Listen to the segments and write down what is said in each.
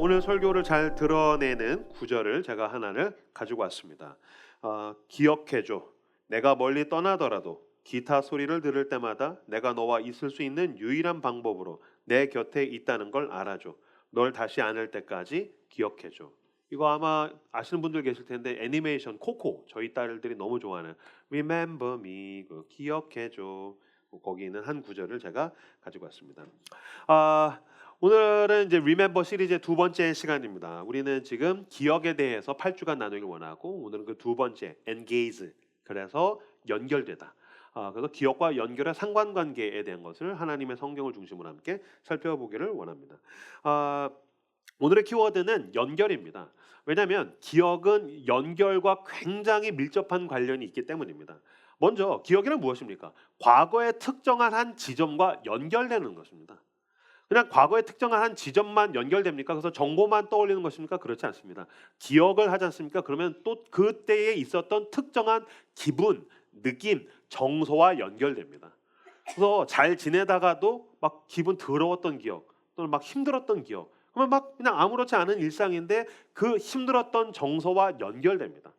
오늘 설교를 잘 드러내는 구절을 제가 하나를 가지고 왔습니다. 기억해줘. 내가 멀리 떠나더라도 기타 소리를 들을 때마다 내가 너와 있을 수 있는 유일한 방법으로 내 곁에 있다는 걸 알아줘. 널 다시 안을 때까지 기억해줘. 이거 아마 아시는 분들 계실 텐데 애니메이션 코코 저희 딸들이 너무 좋아하는 Remember Me 기억해줘. 거기 있는 한 구절을 제가 가지고 왔습니다. 아, 오늘은 이제 Remember 시리즈의 두 번째 시간입니다. 우리는 지금 기억에 대해서 8주간 나누길 원하고 오늘은 그 두 번째 Engage 그래서 연결되다. 그래서 기억과 연결의 상관관계에 대한 것을 하나님의 성경을 중심으로 함께 살펴보기를 원합니다. 오늘의 키워드는 연결입니다. 왜냐하면 기억은 연결과 굉장히 밀접한 관련이 있기 때문입니다. 먼저 기억이란 무엇입니까? 과거의 특정한 한 지점과 연결되는 것입니다. 그냥 과거의 특정한 한 지점만 연결됩니까? 그래서 정보만 떠올리는 것입니까? 그렇지 않습니다. 기억을 하지 않습니까? 그러면 또 그때에 있었던 특정한 기분, 느낌, 정서와 연결됩니다. 그래서 잘 지내다가도 막 기분 더러웠던 기억 또는 막 힘들었던 기억 그러면 막 그냥 아무렇지 않은 일상인데 그 힘들었던 정서와 연결됩니다.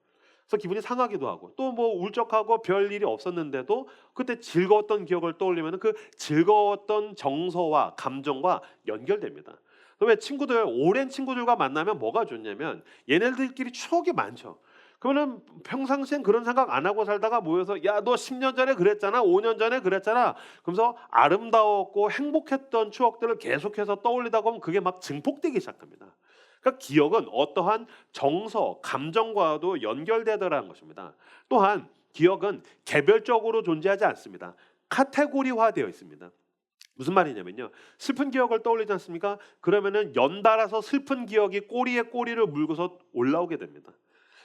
그래서 기분이 상하기도 하고 또 뭐 울적하고 별 일이 없었는데도 그때 즐거웠던 기억을 떠올리면 그 즐거웠던 정서와 감정과 연결됩니다. 왜 친구들 오랜 친구들과 만나면 뭐가 좋냐면 얘네들끼리 추억이 많죠. 그러면 평상시엔 그런 생각 안 하고 살다가 모여서 야 너 10년 전에 그랬잖아 5년 전에 그랬잖아 그러면서 아름다웠고 행복했던 추억들을 계속해서 떠올리다 보면 그게 막 증폭되기 시작합니다. 그러니까 기억은 어떠한 정서, 감정과도 연결되더라는 것입니다. 또한 기억은 개별적으로 존재하지 않습니다. 카테고리화되어 있습니다. 무슨 말이냐면요. 슬픈 기억을 떠올리지 않습니까? 그러면은 연달아서 슬픈 기억이 꼬리에 꼬리를 물고서 올라오게 됩니다.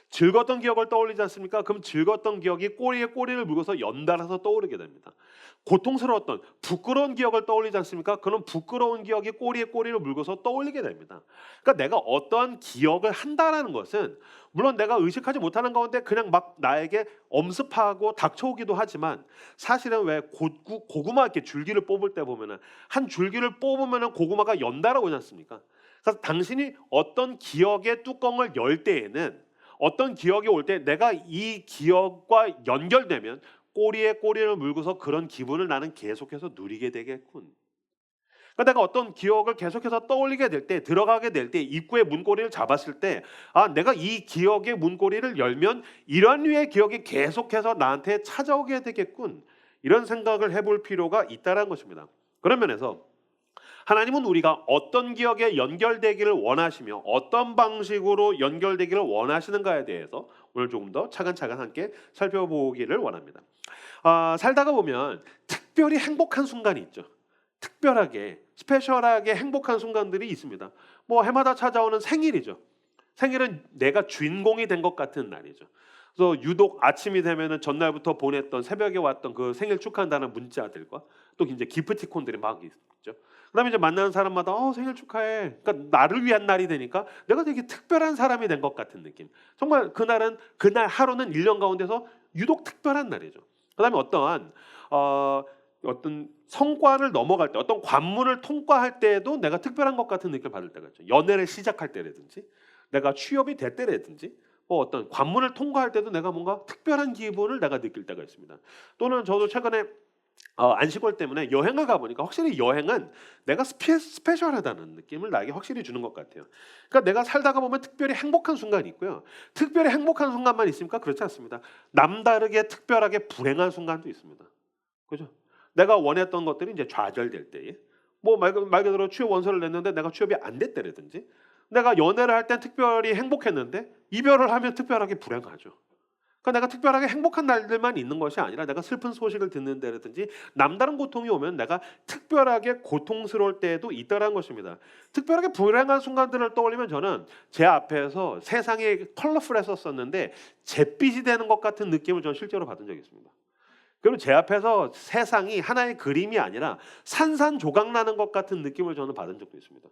즐거웠던 기억을 떠올리지 않습니까? 그럼 즐거웠던 기억이 꼬리에 꼬리를 물고서 연달아서 떠오르게 됩니다. 고통스러웠던 부끄러운 기억을 떠올리지 않습니까? 그럼 부끄러운 기억이 꼬리에 꼬리를 물고서 떠올리게 됩니다. 그러니까 내가 어떠한 기억을 한다라는 것은 물론 내가 의식하지 못하는 가운데 그냥 막 나에게 엄습하고 닥쳐오기도 하지만 사실은 왜 고구마 이렇게 줄기를 뽑을 때 보면은 한 줄기를 뽑으면은 고구마가 연달아 오지 않습니까? 그래서 당신이 어떤 기억의 뚜껑을 열 때에는 어떤 기억이 올 때 내가 이 기억과 연결되면 꼬리에 꼬리를 물고서 그런 기분을 나는 계속해서 누리게 되겠군. 그러니까 내가 어떤 기억을 계속해서 떠올리게 될 때, 들어가게 될 때, 입구의 문고리를 잡았을 때, 내가 이 기억의 문고리를 열면 이런 류의 기억이 계속해서 나한테 찾아오게 되겠군. 이런 생각을 해볼 필요가 있다는 것입니다. 그런 면에서 하나님은 우리가 어떤 기억에 연결되기를 원하시며 어떤 방식으로 연결되기를 원하시는가에 대해서 오늘 조금 더 차근차근 함께 살펴보기를 원합니다. 살다가 보면 특별히 행복한 순간이 있죠. 특별하게, 스페셜하게 행복한 순간들이 있습니다. 뭐 해마다 찾아오는 생일이죠. 생일은 내가 주인공이 된 것 같은 날이죠. 그래서 유독 아침이 되면은 전날부터 보냈던 새벽에 왔던 그 생일 축하한다는 문자들과 또 이제 기프티콘들이 막 있죠. 그다음에 이제 만나는 사람마다 생일 축하해. 그러니까 나를 위한 날이 되니까 내가 되게 특별한 사람이 된 것 같은 느낌. 정말 그날은 그날 하루는 1년 가운데서 유독 특별한 날이죠. 그다음에 어떤 성과를 넘어갈 때 어떤 관문을 통과할 때에도 내가 특별한 것 같은 느낌을 받을 때가 있죠. 연애를 시작할 때라든지 내가 취업이 될 때라든지 어떤 관문을 통과할 때도 내가 뭔가 특별한 기분을 내가 느낄 때가 있습니다. 또는 저도 최근에 안식월 때문에 여행을 가보니까 확실히 여행은 내가 스페셜하다는 느낌을 나에게 확실히 주는 것 같아요. 그러니까 내가 살다가 보면 특별히 행복한 순간이 있고요. 특별히 행복한 순간만 있습니까? 그렇지 않습니다. 남다르게 특별하게 불행한 순간도 있습니다. 그죠? 내가 원했던 것들이 이제 좌절될 때에 말 그대로 취업 원서를 냈는데 내가 취업이 안 됐다라든지 내가 연애를 할 땐 특별히 행복했는데 이별을 하면 특별하게 불행하죠. 그러니까 내가 특별하게 행복한 날들만 있는 것이 아니라 내가 슬픈 소식을 듣는 데라든지 남다른 고통이 오면 내가 특별하게 고통스러울 때도 있다는 것입니다. 특별하게 불행한 순간들을 떠올리면 저는 제 앞에서 세상이 컬러풀했었는데 잿빛이 되는 것 같은 느낌을 저는 실제로 받은 적이 있습니다. 그리고 제 앞에서 세상이 하나의 그림이 아니라 산산조각 나는 것 같은 느낌을 저는 받은 적도 있습니다.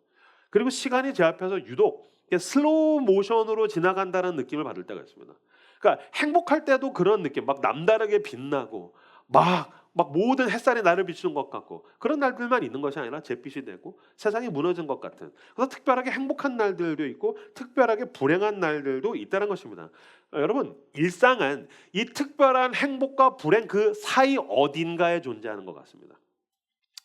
그리고 시간이 제 앞에서 유독 슬로우 모션으로 지나간다는 느낌을 받을 때가 있습니다. 그러니까 행복할 때도 그런 느낌, 막 남다르게 빛나고 막 막 모든 햇살이 나를 비추는 것 같고 그런 날들만 있는 것이 아니라 잿빛이 되고 세상이 무너진 것 같은 그래서 특별하게 행복한 날들도 있고 특별하게 불행한 날들도 있다는 것입니다. 여러분 일상은 이 특별한 행복과 불행 그 사이 어딘가에 존재하는 것 같습니다.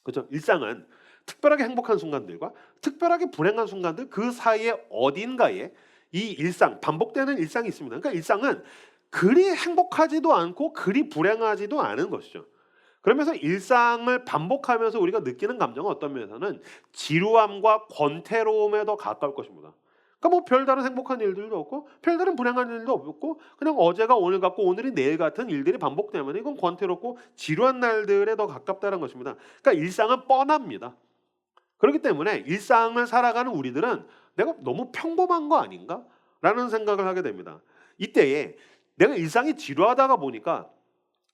그렇죠? 일상은 특별하게 행복한 순간들과 특별하게 불행한 순간들 그 사이에 어딘가에 이 일상 반복되는 일상이 있습니다. 그러니까 일상은 그리 행복하지도 않고 그리 불행하지도 않은 것이죠. 그러면서 일상을 반복하면서 우리가 느끼는 감정은 어떤 면에서는 지루함과 권태로움에 더 가까울 것입니다. 그러니까 뭐 별다른 행복한 일들도 없고 별다른 불행한 일도 없고 그냥 어제가 오늘 같고 오늘이 내일 같은 일들이 반복되면 이건 권태롭고 지루한 날들에 더 가깝다는 것입니다. 그러니까 일상은 뻔합니다. 그렇기 때문에 일상을 살아가는 우리들은 내가 너무 평범한 거 아닌가? 라는 생각을 하게 됩니다. 이때에 내가 일상이 지루하다가 보니까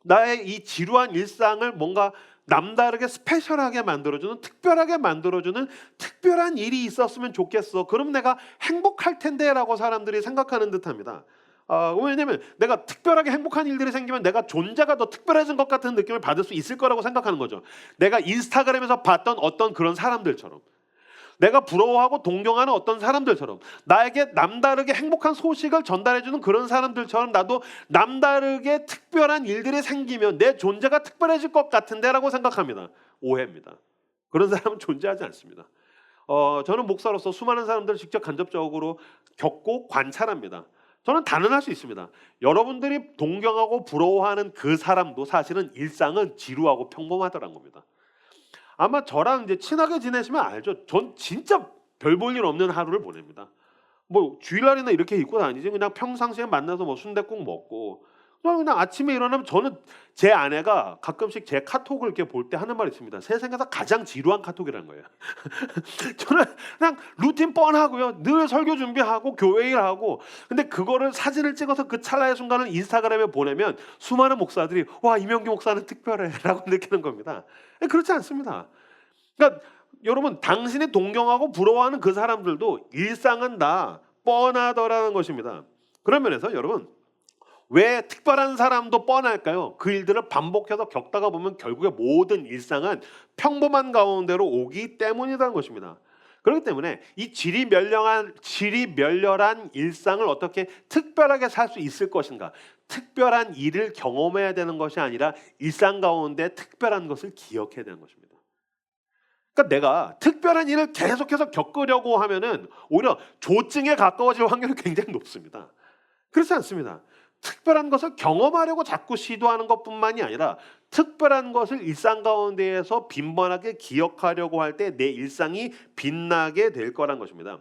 나의 이 지루한 일상을 뭔가 남다르게 스페셜하게 만들어주는 특별하게 만들어주는 특별한 일이 있었으면 좋겠어. 그럼 내가 행복할 텐데 라고 사람들이 생각하는 듯합니다. 왜냐하면 내가 특별하게 행복한 일들이 생기면 내가 존재가 더 특별해진 것 같은 느낌을 받을 수 있을 거라고 생각하는 거죠. 내가 인스타그램에서 봤던 어떤 그런 사람들처럼 내가 부러워하고 동경하는 어떤 사람들처럼 나에게 남다르게 행복한 소식을 전달해주는 그런 사람들처럼 나도 남다르게 특별한 일들이 생기면 내 존재가 특별해질 것 같은데 라고 생각합니다. 오해입니다. 그런 사람은 존재하지 않습니다. 저는 목사로서 수많은 사람들을 직접 간접적으로 겪고 관찰합니다. 저는 단언할 수 있습니다. 여러분들이 동경하고 부러워하는 그 사람도 사실은 일상은 지루하고 평범하더란 겁니다. 아마 저랑 이제 친하게 지내시면 알죠. 전 진짜 별 볼 일 없는 하루를 보냅니다. 뭐 주일날이나 이렇게 입고 다니지 그냥 평상시에 만나서 뭐 순댓국 먹고 그냥 아침에 일어나면 저는 제 아내가 가끔씩 제 카톡을 이렇게 볼 때 하는 말이 있습니다. 세상에서 가장 지루한 카톡이라는 거예요. 저는 그냥 루틴 뻔하고요. 늘 설교 준비하고 교회 일하고 근데 그거를 사진을 찍어서 그 찰나의 순간을 인스타그램에 보내면 수많은 목사들이 와 이명규 목사는 특별해 라고 느끼는 겁니다. 그렇지 않습니다. 그러니까 여러분 당신이 동경하고 부러워하는 그 사람들도 일상은 다 뻔하더라는 것입니다. 그런 면에서 여러분 왜 특별한 사람도 뻔할까요? 그 일들을 반복해서 겪다가 보면 결국에 모든 일상은 평범한 가운데로 오기 때문이라는 것입니다. 그렇기 때문에 이 질이 멸렬한 일상을 어떻게 특별하게 살 수 있을 것인가? 특별한 일을 경험해야 되는 것이 아니라 일상 가운데 특별한 것을 기억해야 되는 것입니다. 그러니까 내가 특별한 일을 계속해서 겪으려고 하면은 오히려 조증에 가까워질 확률이 굉장히 높습니다. 그렇지 않습니다. 특별한 것을 경험하려고 자꾸 시도하는 것뿐만이 아니라 특별한 것을 일상 가운데에서 빈번하게 기억하려고 할 때 내 일상이 빛나게 될 거란 것입니다.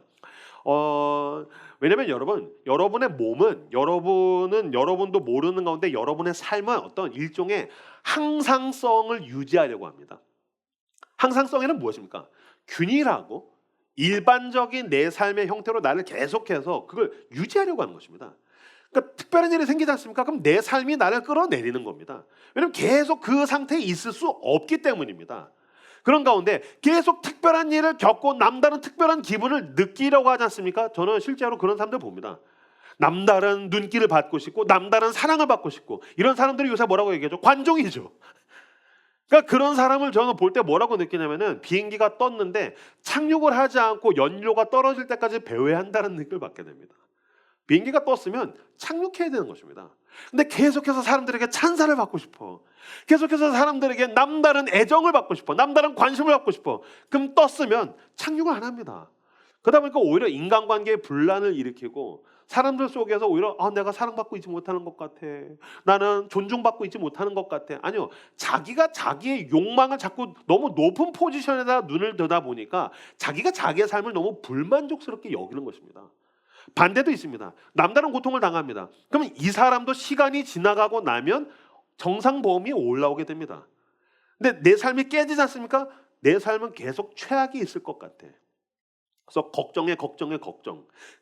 왜냐면 여러분의 몸은 여러분도 모르는 가운데 여러분의 삶은 어떤 일종의 항상성을 유지하려고 합니다. 항상성에는 무엇입니까? 균일하고 일반적인 내 삶의 형태로 나를 계속해서 그걸 유지하려고 하는 것입니다. 그러니까 특별한 일이 생기지 않습니까? 그럼 내 삶이 나를 끌어내리는 겁니다. 왜냐하면 계속 그 상태에 있을 수 없기 때문입니다. 그런 가운데 계속 특별한 일을 겪고 남다른 특별한 기분을 느끼려고 하지 않습니까? 저는 실제로 그런 사람들 봅니다. 남다른 눈길을 받고 싶고 남다른 사랑을 받고 싶고 이런 사람들이 요새 뭐라고 얘기하죠? 관종이죠. 그러니까 그런 사람을 저는 볼 때 뭐라고 느끼냐면은 비행기가 떴는데 착륙을 하지 않고 연료가 떨어질 때까지 배회한다는 느낌을 받게 됩니다. 비행기가 떴으면 착륙해야 되는 것입니다. 근데 계속해서 사람들에게 찬사를 받고 싶어. 계속해서 사람들에게 남다른 애정을 받고 싶어. 남다른 관심을 받고 싶어. 그럼 떴으면 착륙을 안 합니다. 그러다 보니까 오히려 인간관계에 분란을 일으키고 사람들 속에서 오히려 내가 사랑받고 있지 못하는 것 같아. 나는 존중받고 있지 못하는 것 같아. 아니요. 자기가 자기의 욕망을 자꾸 너무 높은 포지션에다 눈을 들다 보니까 자기가 자기의 삶을 너무 불만족스럽게 여기는 것입니다. 반대도 있습니다. 남다른 고통을 당합니다. 그러면 이 사람도 시간이 지나가고 나면 정상보험이 올라오게 됩니다. 근데 내 삶이 깨지지 않습니까? 내 삶은 계속 최악이 있을 것 같아. 그래서 걱정,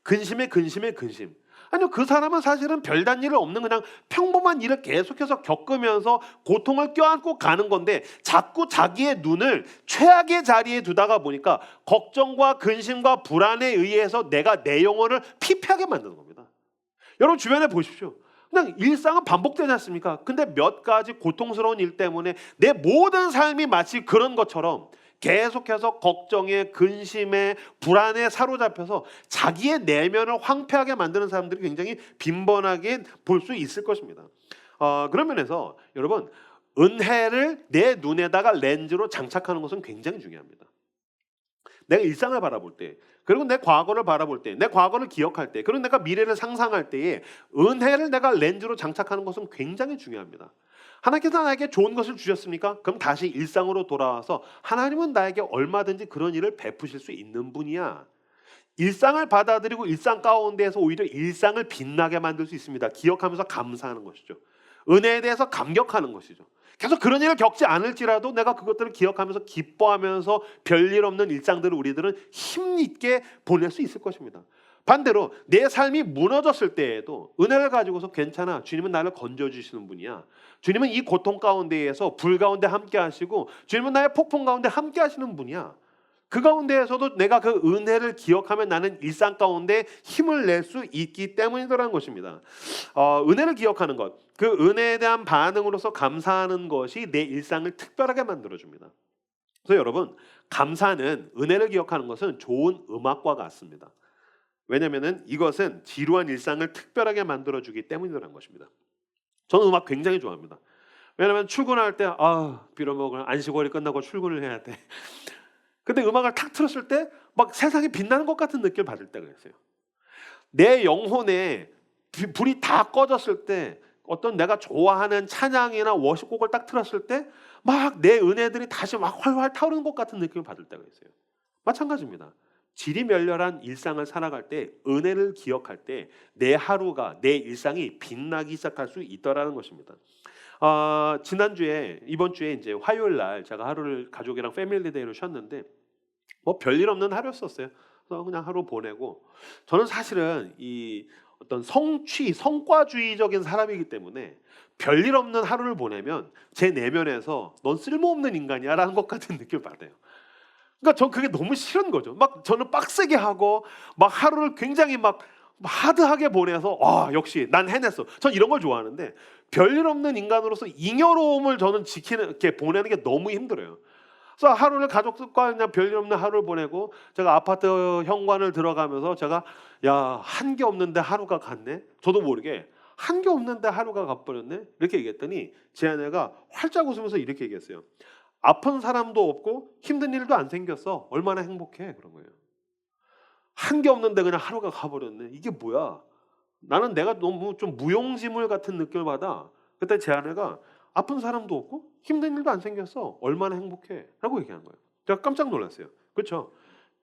근심에 근심. 아니요, 그 사람은 사실은 별단 일 없는 그냥 평범한 일을 계속해서 겪으면서 고통을 껴안고 가는 건데 자꾸 자기의 눈을 최악의 자리에 두다가 보니까 걱정과 근심과 불안에 의해서 내가 내 영혼을 피폐하게 만드는 겁니다. 여러분 주변에 보십시오. 그냥 일상은 반복되지 않습니까? 근데 몇 가지 고통스러운 일 때문에 내 모든 삶이 마치 그런 것처럼 계속해서 걱정에, 근심에, 불안에 사로잡혀서 자기의 내면을 황폐하게 만드는 사람들이 굉장히 빈번하게 볼 수 있을 것입니다. 그런 면에서 여러분, 은혜를 내 눈에다가 렌즈로 장착하는 것은 굉장히 중요합니다. 내가 일상을 바라볼 때, 그리고 내 과거를 바라볼 때, 내 과거를 기억할 때, 그리고 내가 미래를 상상할 때에 은혜를 내가 렌즈로 장착하는 것은 굉장히 중요합니다. 하나님께서 나에게 좋은 것을 주셨습니까? 그럼 다시 일상으로 돌아와서 하나님은 나에게 얼마든지 그런 일을 베푸실 수 있는 분이야. 일상을 받아들이고 일상 가운데에서 오히려 일상을 빛나게 만들 수 있습니다. 기억하면서 감사하는 것이죠. 은혜에 대해서 감격하는 것이죠. 계속 그런 일을 겪지 않을지라도 내가 그것들을 기억하면서 기뻐하면서 별일 없는 일상들을 우리들은 힘있게 보낼 수 있을 것입니다. 반대로 내 삶이 무너졌을 때에도 은혜를 가지고서 괜찮아, 주님은 나를 건져주시는 분이야, 주님은 이 고통 가운데에서 불 가운데 함께 하시고 주님은 나의 폭풍 가운데 함께 하시는 분이야, 그 가운데에서도 내가 그 은혜를 기억하면 나는 일상 가운데 힘을 낼 수 있기 때문이라는 것입니다. 은혜를 기억하는 것, 그 은혜에 대한 반응으로서 감사하는 것이 내 일상을 특별하게 만들어줍니다. 그래서 여러분, 감사는, 은혜를 기억하는 것은 좋은 음악과 같습니다. 왜냐하면 이것은 지루한 일상을 특별하게 만들어주기 때문이라는 것입니다. 저는 음악 굉장히 좋아합니다. 왜냐하면 출근할 때 빌어먹을 안식월이 끝나고 출근을 해야 돼. 근데 음악을 탁 틀었을 때 막 세상이 빛나는 것 같은 느낌을 받을 때가 있어요. 내 영혼에 불이 다 꺼졌을 때 어떤 내가 좋아하는 찬양이나 워십곡을 딱 틀었을 때 막 내 은혜들이 다시 막 활활 타오르는 것 같은 느낌을 받을 때가 있어요. 마찬가지입니다. 질이 멸렬한 일상을 살아갈 때, 은혜를 기억할 때 내 하루가, 내 일상이 빛나기 시작할 수 있다라는 것입니다. 지난주에, 이번 주에 이제 화요일 날 제가 하루를 가족이랑 패밀리데이로 쉬었는데 뭐 별일 없는 하루였었어요. 그래서 그냥 하루 보내고, 저는 사실은 이 어떤 성과주의적인 사람이기 때문에 별일 없는 하루를 보내면 제 내면에서 넌 쓸모없는 인간이야라는 것 같은 느낌을 받아요. 그러니까 전 그게 너무 싫은 거죠. 막 저는 빡세게 하고 막 하루를 굉장히 막 하드하게 보내서 역시 난 해냈어. 전 이런 걸 좋아하는데 별일 없는 인간으로서 잉여로움을 저는 지키는, 이렇게 보내는 게 너무 힘들어요. 그래서 하루를 가족과 그냥 별일 없는 하루를 보내고, 제가 아파트 현관을 들어가면서 제가 한 게 없는데 하루가 갔네. 저도 모르게 한 게 없는데 하루가 가버렸네. 이렇게 얘기했더니 제 아내가 활짝 웃으면서 이렇게 얘기했어요. 아픈 사람도 없고 힘든 일도 안 생겼어. 얼마나 행복해. 그런 거예요. 한 게 없는데 그냥 하루가 가버렸네. 이게 뭐야? 나는 내가 너무 좀 무용지물 같은 느낌을 받아. 그때 제 아내가 아픈 사람도 없고 힘든 일도 안 생겼어. 얼마나 행복해. 라고 얘기한 거예요. 제가 깜짝 놀랐어요. 그렇죠?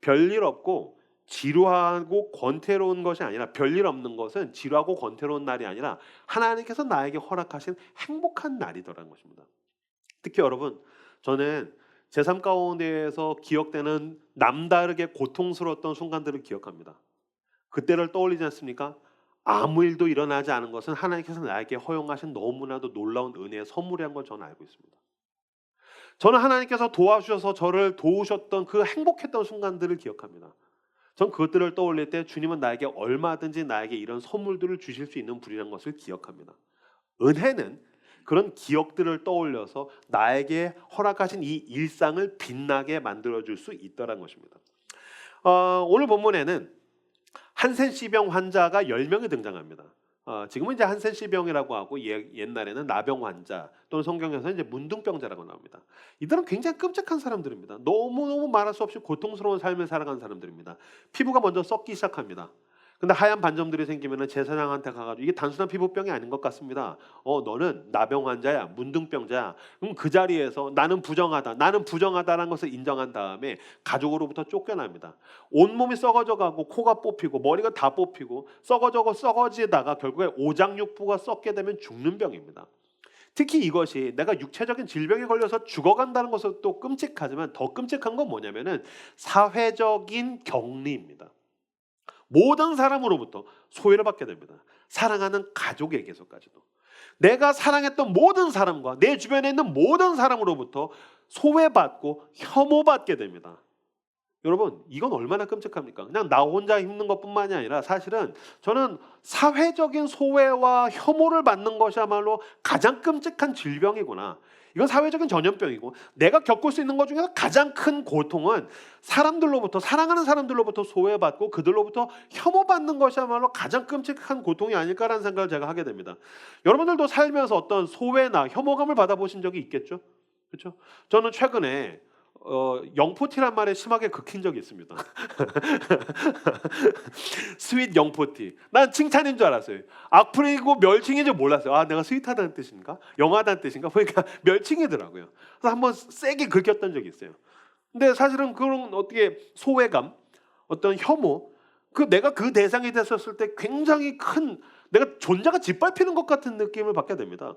별일 없고 지루하고 권태로운 것이 아니라, 별일 없는 것은 지루하고 권태로운 날이 아니라 하나님께서 나에게 허락하신 행복한 날이더라는 것입니다. 특히 여러분, 저는 제 삶 가운데에서 기억되는 남다르게 고통스러웠던 순간들을 기억합니다. 그때를 떠올리지 않습니까? 아무 일도 일어나지 않은 것은 하나님께서 나에게 허용하신 너무나도 놀라운 은혜의 선물이란 걸 저는 알고 있습니다. 저는 하나님께서 도와주셔서 저를 도우셨던 그 행복했던 순간들을 기억합니다. 전 그것들을 떠올릴 때 주님은 나에게 얼마든지 나에게 이런 선물들을 주실 수 있는 분이라는 것을 기억합니다. 은혜는 그런 기억들을 떠올려서 나에게 허락하신 이 일상을 빛나게 만들어줄 수 있다는 것입니다. 오늘 본문에는 한센시병 환자가 10명이 등장합니다. 지금은 이제 한센시병이라고 하고 옛날에는 나병 환자, 또는 성경에서는 이제 문둥병자라고 나옵니다. 이들은 굉장히 끔찍한 사람들입니다. 너무너무 말할 수 없이 고통스러운 삶을 살아가는 사람들입니다. 피부가 먼저 썩기 시작합니다. 근데 하얀 반점들이 생기면 제사장한테 가가지고 이게 단순한 피부병이 아닌 것 같습니다. 너는 나병 환자야, 문둥병자야. 그럼 그 자리에서 나는 부정하다라는 것을 인정한 다음에 가족으로부터 쫓겨납니다. 온몸이 썩어져가고 코가 뽑히고 머리가 다 뽑히고 썩어지다가 결국에 오장육부가 썩게 되면 죽는 병입니다. 특히 이것이 내가 육체적인 질병에 걸려서 죽어간다는 것은 또 끔찍하지만 더 끔찍한 건 뭐냐면은 사회적인 격리입니다. 모든 사람으로부터 소외를 받게 됩니다. 사랑하는 가족에게서까지도. 내가 사랑했던 모든 사람과 내 주변에 있는 모든 사람으로부터 소외받고 혐오받게 됩니다. 여러분 이건 얼마나 끔찍합니까? 그냥 나 혼자 힘든 것뿐만이 아니라 사실은 저는 사회적인 소외와 혐오를 받는 것이야말로 가장 끔찍한 질병이구나. 이건 사회적인 전염병이고 내가 겪을 수 있는 것 중에서 가장 큰 고통은 사람들로부터 사랑하는 사람들로부터 소외받고 그들로부터 혐오받는 것이야말로 가장 끔찍한 고통이 아닐까라는 생각을 제가 하게 됩니다. 여러분들도 살면서 어떤 소외나 혐오감을 받아보신 적이 있겠죠? 그렇죠? 저는 최근에 영포티란 말에 심하게 긁힌 적이 있습니다. 스윗 영포티. 난 칭찬인 줄 알았어요. 악플이고 멸칭인 줄 몰랐어요. 아, 내가 스윗하다는 뜻인가? 영하다는 뜻인가? 보니까 멸칭이더라고요. 그래서 한번 세게 긁혔던 적이 있어요. 근데 사실은 그런 어떻게 소외감, 어떤 혐오, 내가 그 대상이 됐었을 때 굉장히 큰 내가 존재가 짓밟히는 것 같은 느낌을 받게 됩니다.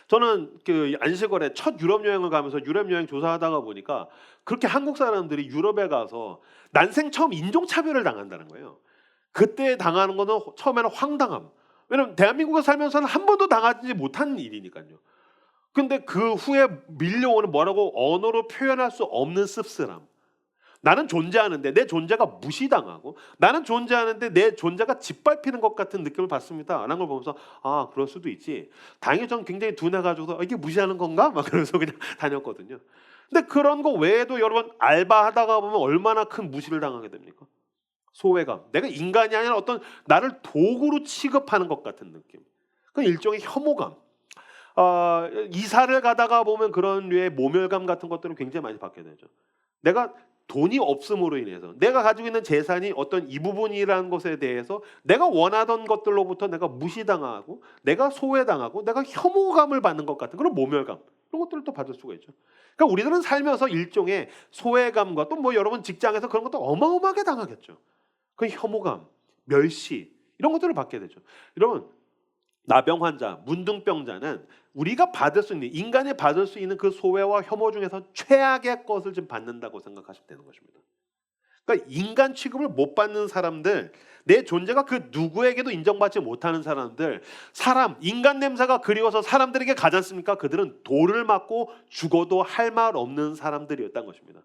저는 그 안식월에 첫 유럽 여행을 가면서 유럽 여행 조사하다가 보니까 그렇게 한국 사람들이 유럽에 가서 난생 처음 인종차별을 당한다는 거예요. 그때 당하는 거는 처음에는 황당함. 왜냐면 대한민국에 살면서는 한 번도 당하지 못한 일이니까요. 근데 그 후에 밀려오는 뭐라고 언어로 표현할 수 없는 씁쓸함. 나는 존재하는데 내 존재가 무시당하고 나는 존재하는데 내 존재가 짓밟히는 것 같은 느낌을 받습니다. 라는 걸 보면서 아 그럴 수도 있지. 다행히 전 굉장히 둔해가지고 이게 무시하는 건가? 막 그러면서 그냥 다녔거든요. 근데 그런 거 외에도 여러분 알바하다가 보면 얼마나 큰 무시를 당하게 됩니까? 소외감. 내가 인간이 아니라 어떤 나를 도구로 취급하는 것 같은 느낌. 그 일종의 혐오감. 이사를 가다가 보면 그런 류의 모멸감 같은 것들을 굉장히 많이 받게 되죠. 내가 돈이 없음으로 인해서 내가 가지고 있는 재산이 어떤 이 부분이라는 것에 대해서 내가 원하던 것들로부터 내가 무시당하고 내가 소외당하고 내가 혐오감을 받는 것 같은 그런 모멸감 이런 것들을 또 받을 수가 있죠. 그러니까 우리들은 살면서 일종의 소외감과 또 뭐 여러분 직장에서 그런 것도 어마어마하게 당하겠죠. 그 혐오감, 멸시 이런 것들을 받게 되죠. 여러분 나병 환자, 문둥병자는 우리가 받을 수 있는 인간이 받을 수 있는 그 소외와 혐오 중에서 최악의 것을 지금 받는다고 생각하시면 되는 것입니다. 그러니까 인간 취급을 못 받는 사람들, 내 존재가 그 누구에게도 인정받지 못하는 사람들, 인간 냄새가 그리워서 사람들에게 가지 않습니까? 그들은 돌을 맞고 죽어도 할 말 없는 사람들이었다는 것입니다.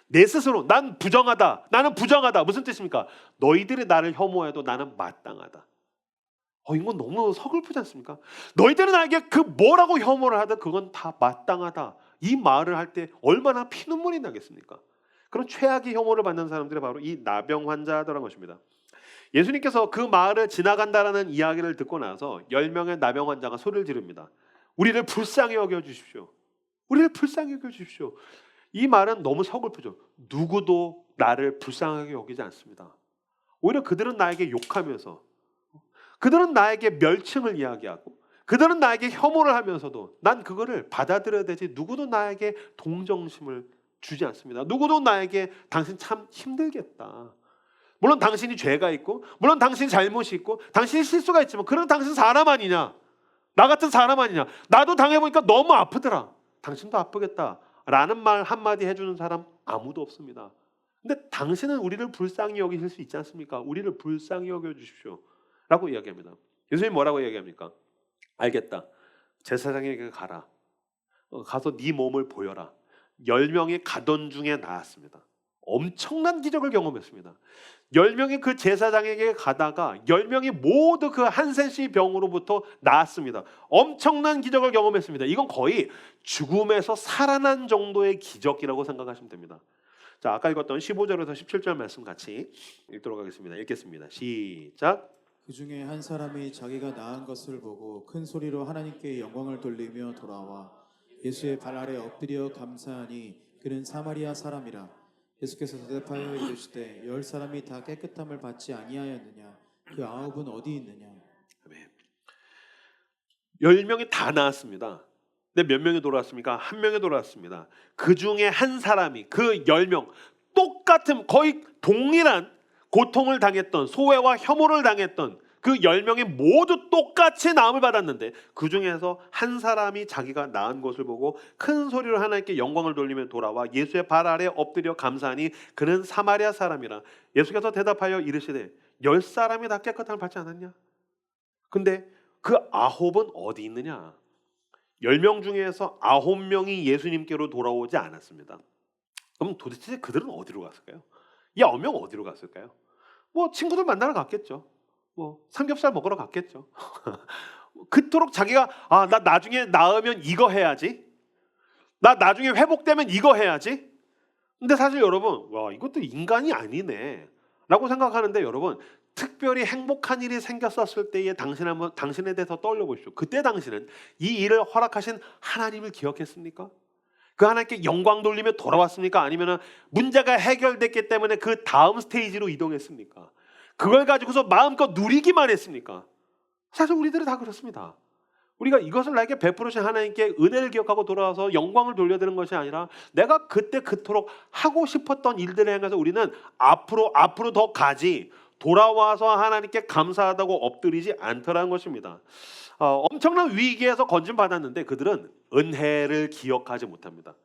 내 스스로 난 부정하다, 나는 부정하다 무슨 뜻입니까? 너희들이 나를 혐오해도 나는 마땅하다. 이건 너무 서글프지 않습니까? 너희들은 나에게 그 뭐라고 혐오를 하든 그건 다 마땅하다. 이 말을 할 때 얼마나 피눈물이 나겠습니까? 그런 최악의 혐오를 받는 사람들이 바로 이 나병 환자더라는 것입니다. 예수님께서 그 마을을 지나간다라는 이야기를 듣고 나서 10명의 나병 환자가 소리를 지릅니다. 우리를 불쌍히 여겨주십시오. 우리를 불쌍히 여겨주십시오. 이 말은 너무 서글프죠. 누구도 나를 불쌍하게 여기지 않습니다. 오히려 그들은 나에게 욕하면서 그들은 나에게 멸칭을 이야기하고 그들은 나에게 혐오를 하면서도 난 그거를 받아들여야 되지 누구도 나에게 동정심을 주지 않습니다. 누구도 나에게 당신 참 힘들겠다. 물론 당신이 죄가 있고 물론 당신이 잘못이 있고 당신이 실수가 있지만 그런 당신 사람 아니냐. 나 같은 사람 아니냐. 나도 당해보니까 너무 아프더라. 당신도 아프겠다. 라는 말 한마디 해주는 사람 아무도 없습니다. 근데 당신은 우리를 불쌍히 여기실 수 있지 않습니까? 우리를 불쌍히 여겨주십시오. 라고 이야기합니다. 예수님 뭐라고 이야기합니까? 알겠다. 제사장에게 가라. 가서 네 몸을 보여라. 10명이 가던 중에 나았습니다. 엄청난 기적을 경험했습니다. 10명이 그 제사장에게 가다가 10명이 모두 그 한센씨 병으로부터 나았습니다. 엄청난 기적을 경험했습니다. 이건 거의 죽음에서 살아난 정도의 기적이라고 생각하시면 됩니다. 자, 아까 읽었던 15절에서 17절 말씀 같이 읽도록 하겠습니다. 읽겠습니다. 시작. 그 중에 한 사람이 자기가 나은 것을 보고 큰 소리로 하나님께 영광을 돌리며 돌아와 예수의 발 아래 엎드려 감사하니 그는 사마리아 사람이라. 예수께서 대답하여 이르시되 10사람이 다 깨끗함을 받지 아니하였느냐? 그 9은 어디 있느냐? 아멘. 10명이 다 나았습니다. 근데 몇 명이 돌아왔습니까? 한 명이 돌아왔습니다. 그 중에 한 사람이 그 10명 똑같은 거의 동일한 고통을 당했던 소외와 혐오를 당했던 그 10명이 모두 똑같이 나음을 받았는데 그 중에서 한 사람이 자기가 나은 것을 보고 큰 소리로 하나님께 영광을 돌리며 돌아와 예수의 발 아래 엎드려 감사하니 그는 사마리아 사람이라. 예수께서 대답하여 이르시되 10사람이 다 깨끗함을 받지 않았냐? 근데 그 9은 어디 있느냐? 10명 중에서 9명이 예수님께로 돌아오지 않았습니다. 그럼 도대체 그들은 어디로 갔을까요? 이 9명 어디로 갔을까요? 뭐 친구들 만나러 갔겠죠. 뭐 삼겹살 먹으러 갔겠죠. 그토록 자기가 나 나중에 나으면 이거 해야지. 나 나중에 회복되면 이거 해야지. 근데 사실 여러분, 와 이것도 인간이 아니네 라고 생각하는데, 여러분 특별히 행복한 일이 생겼었을 때에 당신에 대해서 떠올려 보십시오. 그때 당신은 이 일을 허락하신 하나님을 기억했습니까? 그 하나님께 영광 돌리며 돌아왔습니까? 아니면 문제가 해결됐기 때문에 그 다음 스테이지로 이동했습니까? 그걸 가지고서 마음껏 누리기만 했습니까? 사실 우리들은 다 그렇습니다. 우리가 이것을 나에게 베풀으신 하나님께 은혜를 기억하고 돌아와서 영광을 돌려드리는 것이 아니라, 내가 그때 그토록 하고 싶었던 일들을 향해서 우리는 앞으로 더 가지, 돌아와서 하나님께 감사하다고 엎드리지 않더라는 것입니다. 엄청난 위기에서 건진받았는데 그들은 은혜를 기억하지 못합니다.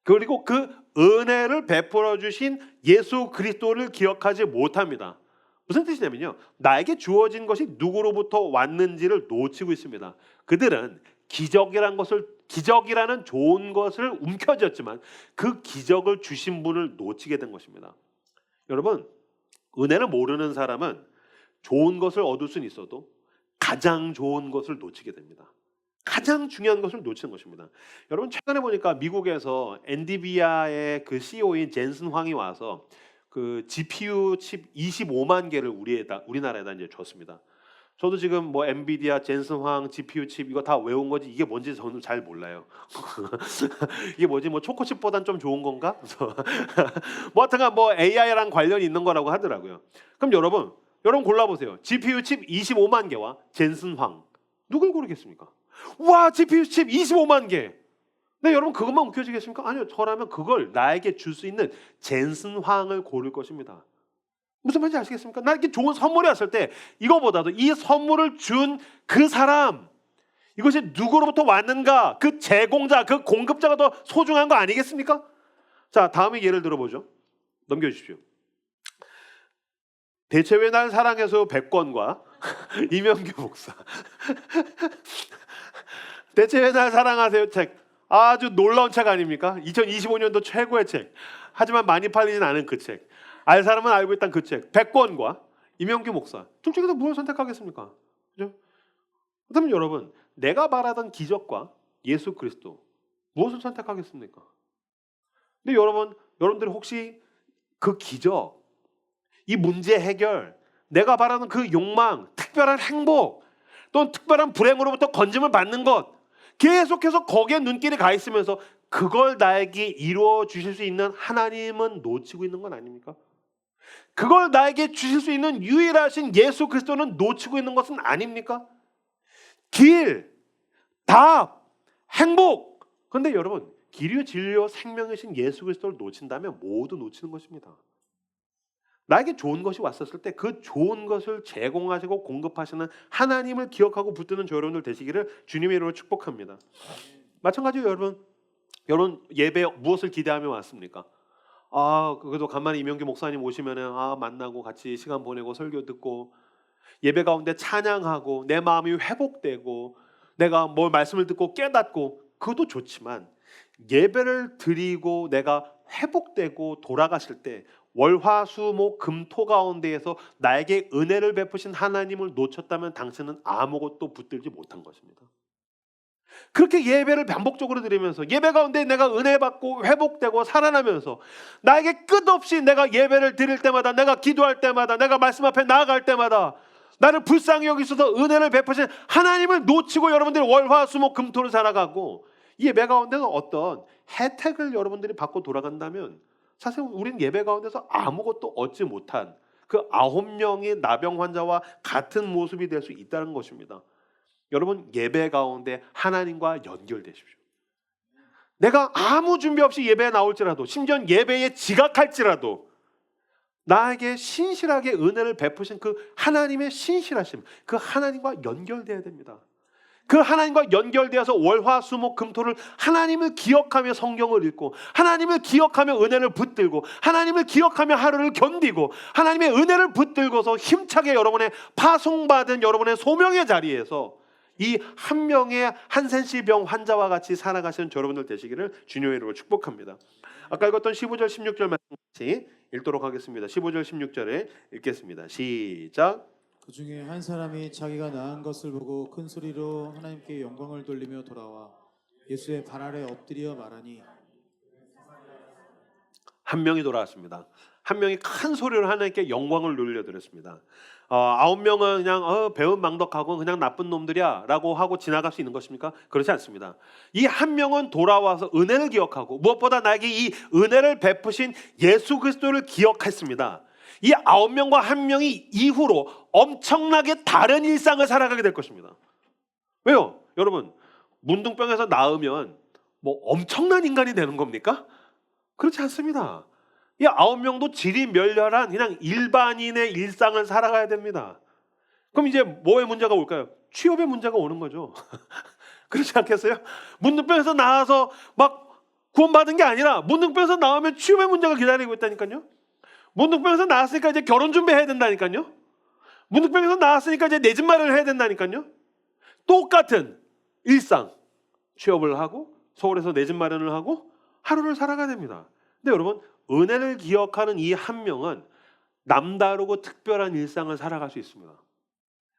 그리고 그 은혜를 베풀어 주신 예수 그리스도를 기억하지 못합니다. 무슨 뜻이냐면요, 나에게 주어진 것이 누구로부터 왔는지를 놓치고 있습니다. 그들은 기적이라는 좋은 것을 움켜쥐었지만 그 기적을 주신 분을 놓치게 된 것입니다. 여러분, 은혜를 모르는 사람은 좋은 것을 얻을 수는 있어도 가장 좋은 것을 놓치게 됩니다. 가장 중요한 것을 놓치는 것입니다. 여러분, 최근에 보니까 미국에서 엔비디아의 그 CEO인 젠슨 황이 와서 그 GPU 칩 25만 개를 우리나라에다 이제 줬습니다. 저도 지금 뭐 엔비디아, 젠슨 황, GPU 칩 이거 다 외운 거지 이게 뭔지 저는 잘 몰라요. 이게 뭐지? 뭐 초코칩보단 좀 좋은 건가? 뭐 하여튼간 뭐 AI랑 관련이 있는 거라고 하더라고요. 그럼 여러분 골라보세요. GPU 칩 25만 개와 젠슨 황, 누굴 고르겠습니까? 와, GPU 칩 25만 개. 네, 여러분 그것만 웃겨지겠습니까? 아니요, 저라면 그걸 나에게 줄 수 있는 젠슨 황을 고를 것입니다. 무슨 말인지 아시겠습니까? 나에게 좋은 선물이 왔을 때 이거보다도 이 선물을 준 그 사람, 이것이 누구로부터 왔는가, 그 제공자, 그 공급자가 더 소중한 거 아니겠습니까? 자, 다음에 예를 들어보죠. 넘겨주십시오. 대체 왜 날 사랑해서 100권과 이명규 목사 대체 왜 날 사랑하세요 책, 아주 놀라운 책 아닙니까? 2025년도 최고의 책. 하지만 많이 팔리진 않은 그 책. 알 사람은 알고 있던 그 책. 100권과 이명규 목사. 둘 중에서 무엇을 선택하겠습니까? 그죠? 그렇다면 여러분, 내가 바라던 기적과 예수 그리스도, 무엇을 선택하겠습니까? 근데 여러분들이 혹시 그 기적, 이 문제 해결, 내가 바라는 그 욕망, 특별한 행복, 또는 특별한 불행으로부터 건짐을 받는 것, 계속해서 거기에 눈길이 가 있으면서 그걸 나에게 이루어 주실 수 있는 하나님은 놓치고 있는 건 아닙니까? 그걸 나에게 주실 수 있는 유일하신 예수 그리스도는 놓치고 있는 것은 아닙니까? 길, 답, 행복. 그런데 여러분, 길이요 진리요 생명이신 예수 그리스도를 놓친다면 모두 놓치는 것입니다. 나에게 좋은 것이 왔었을 때 그 좋은 것을 제공하시고 공급하시는 하나님을 기억하고 붙드는 저 여러분들 되시기를 주님의 이름으로 축복합니다. 마찬가지로 여러분 예배 무엇을 기대하며 왔습니까? 그래도 간만에 이명규 목사님 오시면은 만나고 같이 시간 보내고 설교 듣고 예배 가운데 찬양하고 내 마음이 회복되고 내가 뭘 말씀을 듣고 깨닫고, 그것도 좋지만 예배를 드리고 내가 회복되고 돌아가실 때 월화수목금토 가운데에서 나에게 은혜를 베푸신 하나님을 놓쳤다면 당신은 아무것도 붙들지 못한 것입니다. 그렇게 예배를 반복적으로 드리면서 예배 가운데 내가 은혜 받고 회복되고 살아나면서 나에게 끝없이 내가 예배를 드릴 때마다, 내가 기도할 때마다, 내가 말씀 앞에 나아갈 때마다 나를 불쌍히 여기셔서 은혜를 베푸신 하나님을 놓치고 여러분들이 월화수목금토를 살아가고 이 예배 가운데서 어떤 혜택을 여러분들이 받고 돌아간다면 사실 우리는 예배 가운데서 아무것도 얻지 못한 그 9명의 나병 환자와 같은 모습이 될 수 있다는 것입니다. 여러분, 예배 가운데 하나님과 연결되십시오. 내가 아무 준비 없이 예배에 나올지라도, 심지어 예배에 지각할지라도 나에게 신실하게 은혜를 베푸신 그 하나님의 신실하심, 그 하나님과 연결돼야 됩니다. 그 하나님과 연결되어서 월화수목금토를 하나님을 기억하며 성경을 읽고, 하나님을 기억하며 은혜를 붙들고, 하나님을 기억하며 하루를 견디고, 하나님의 은혜를 붙들고서 힘차게 여러분의 파송받은 여러분의 소명의 자리에서 이 한 명의 한센시병 환자와 같이 살아가시는 여러분들 되시기를 주님의 이름으로 축복합니다. 아까 읽었던 15절 16절 말씀 같이 읽도록 하겠습니다. 15절 16절에 읽겠습니다. 시작. 그 중에 한 사람이 자기가 낳은 것을 보고 큰 소리로 하나님께 영광을 돌리며 돌아와 예수의 발 아래 엎드려 말하니. 한 명이 돌아왔습니다. 한 명이 큰 소리로 하나님께 영광을 돌려드렸습니다. 9명은 그냥 배은망덕하고 그냥 나쁜 놈들이야라고 하고 지나갈 수 있는 것입니까? 그렇지 않습니다. 이 한 명은 돌아와서 은혜를 기억하고 무엇보다 나에게 이 은혜를 베푸신 예수 그리스도를 기억했습니다. 이 9명과 한 명이 이후로 엄청나게 다른 일상을 살아가게 될 것입니다. 왜요? 여러분, 문둥병에서 나으면 뭐 엄청난 인간이 되는 겁니까? 그렇지 않습니다. 이 9명도 질이 멸렬한 그냥 일반인의 일상을 살아가야 됩니다. 그럼 이제 뭐의 문제가 올까요? 취업의 문제가 오는 거죠. 그렇지 않겠어요? 문둥병에서 나와서 막 구원받은 게 아니라 문둥병에서 나오면 취업의 문제가 기다리고 있다니까요. 문둥병에서 나왔으니까 이제 결혼 준비해야 된다니까요. 문둥병에서 나왔으니까 이제 내 집 마련을 해야 된다니까요. 똑같은 일상, 취업을 하고 서울에서 내 집 마련을 하고 하루를 살아가야 됩니다. 근데 여러분, 은혜를 기억하는 이 한 명은 남다르고 특별한 일상을 살아갈 수 있습니다.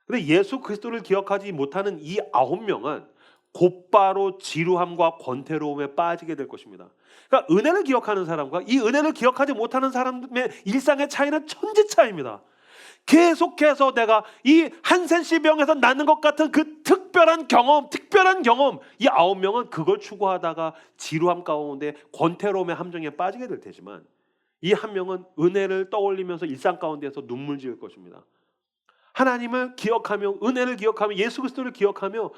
근데 예수 그리스도를 기억하지 못하는 이 9명은 곧바로 지루함과 권태로움에 빠지게 될 것입니다. 그러니까 은혜를 기억하는 사람과 이 은혜를 기억하지 못하는 사람의 일상의 차이는 천지 차이입니다. 계속해서 내가 이 한센시병에서 나는 것 같은 그 특별한 경험, 이 9명은 그걸 추구하다가 지루함 가운데 권태로움의 함정에 빠지게 될 테지만 이 한 명은 은혜를 떠올리면서 일상 가운데서 눈물 지을 것입니다. 하나님을 기억하며 은혜를 기억하며 예수 그리스도를 기억하며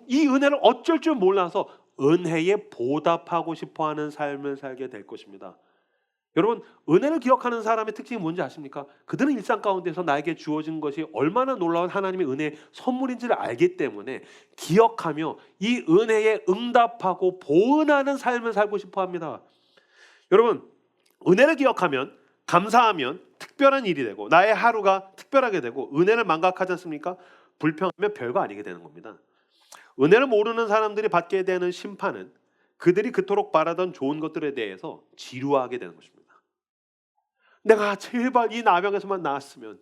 이 은혜를 어쩔 줄 몰라서 은혜에 보답하고 싶어하는 삶을 살게 될 것입니다. 여러분, 은혜를 기억하는 사람의 특징이 뭔지 아십니까? 그들은 일상 가운데서 나에게 주어진 것이 얼마나 놀라운 하나님의 은혜의 선물인지를 알기 때문에 기억하며 이 은혜에 응답하고 보은하는 삶을 살고 싶어합니다. 여러분, 은혜를 기억하면 감사하면 특별한 일이 되고 나의 하루가 특별하게 되고 은혜를 망각하지 않습니까? 불평하면 별거 아니게 되는 겁니다. 은혜를 모르는 사람들이 받게 되는 심판은 그들이 그토록 바라던 좋은 것들에 대해서 지루하게 되는 것입니다. 내가 제발 이 나병에서만 나았으면,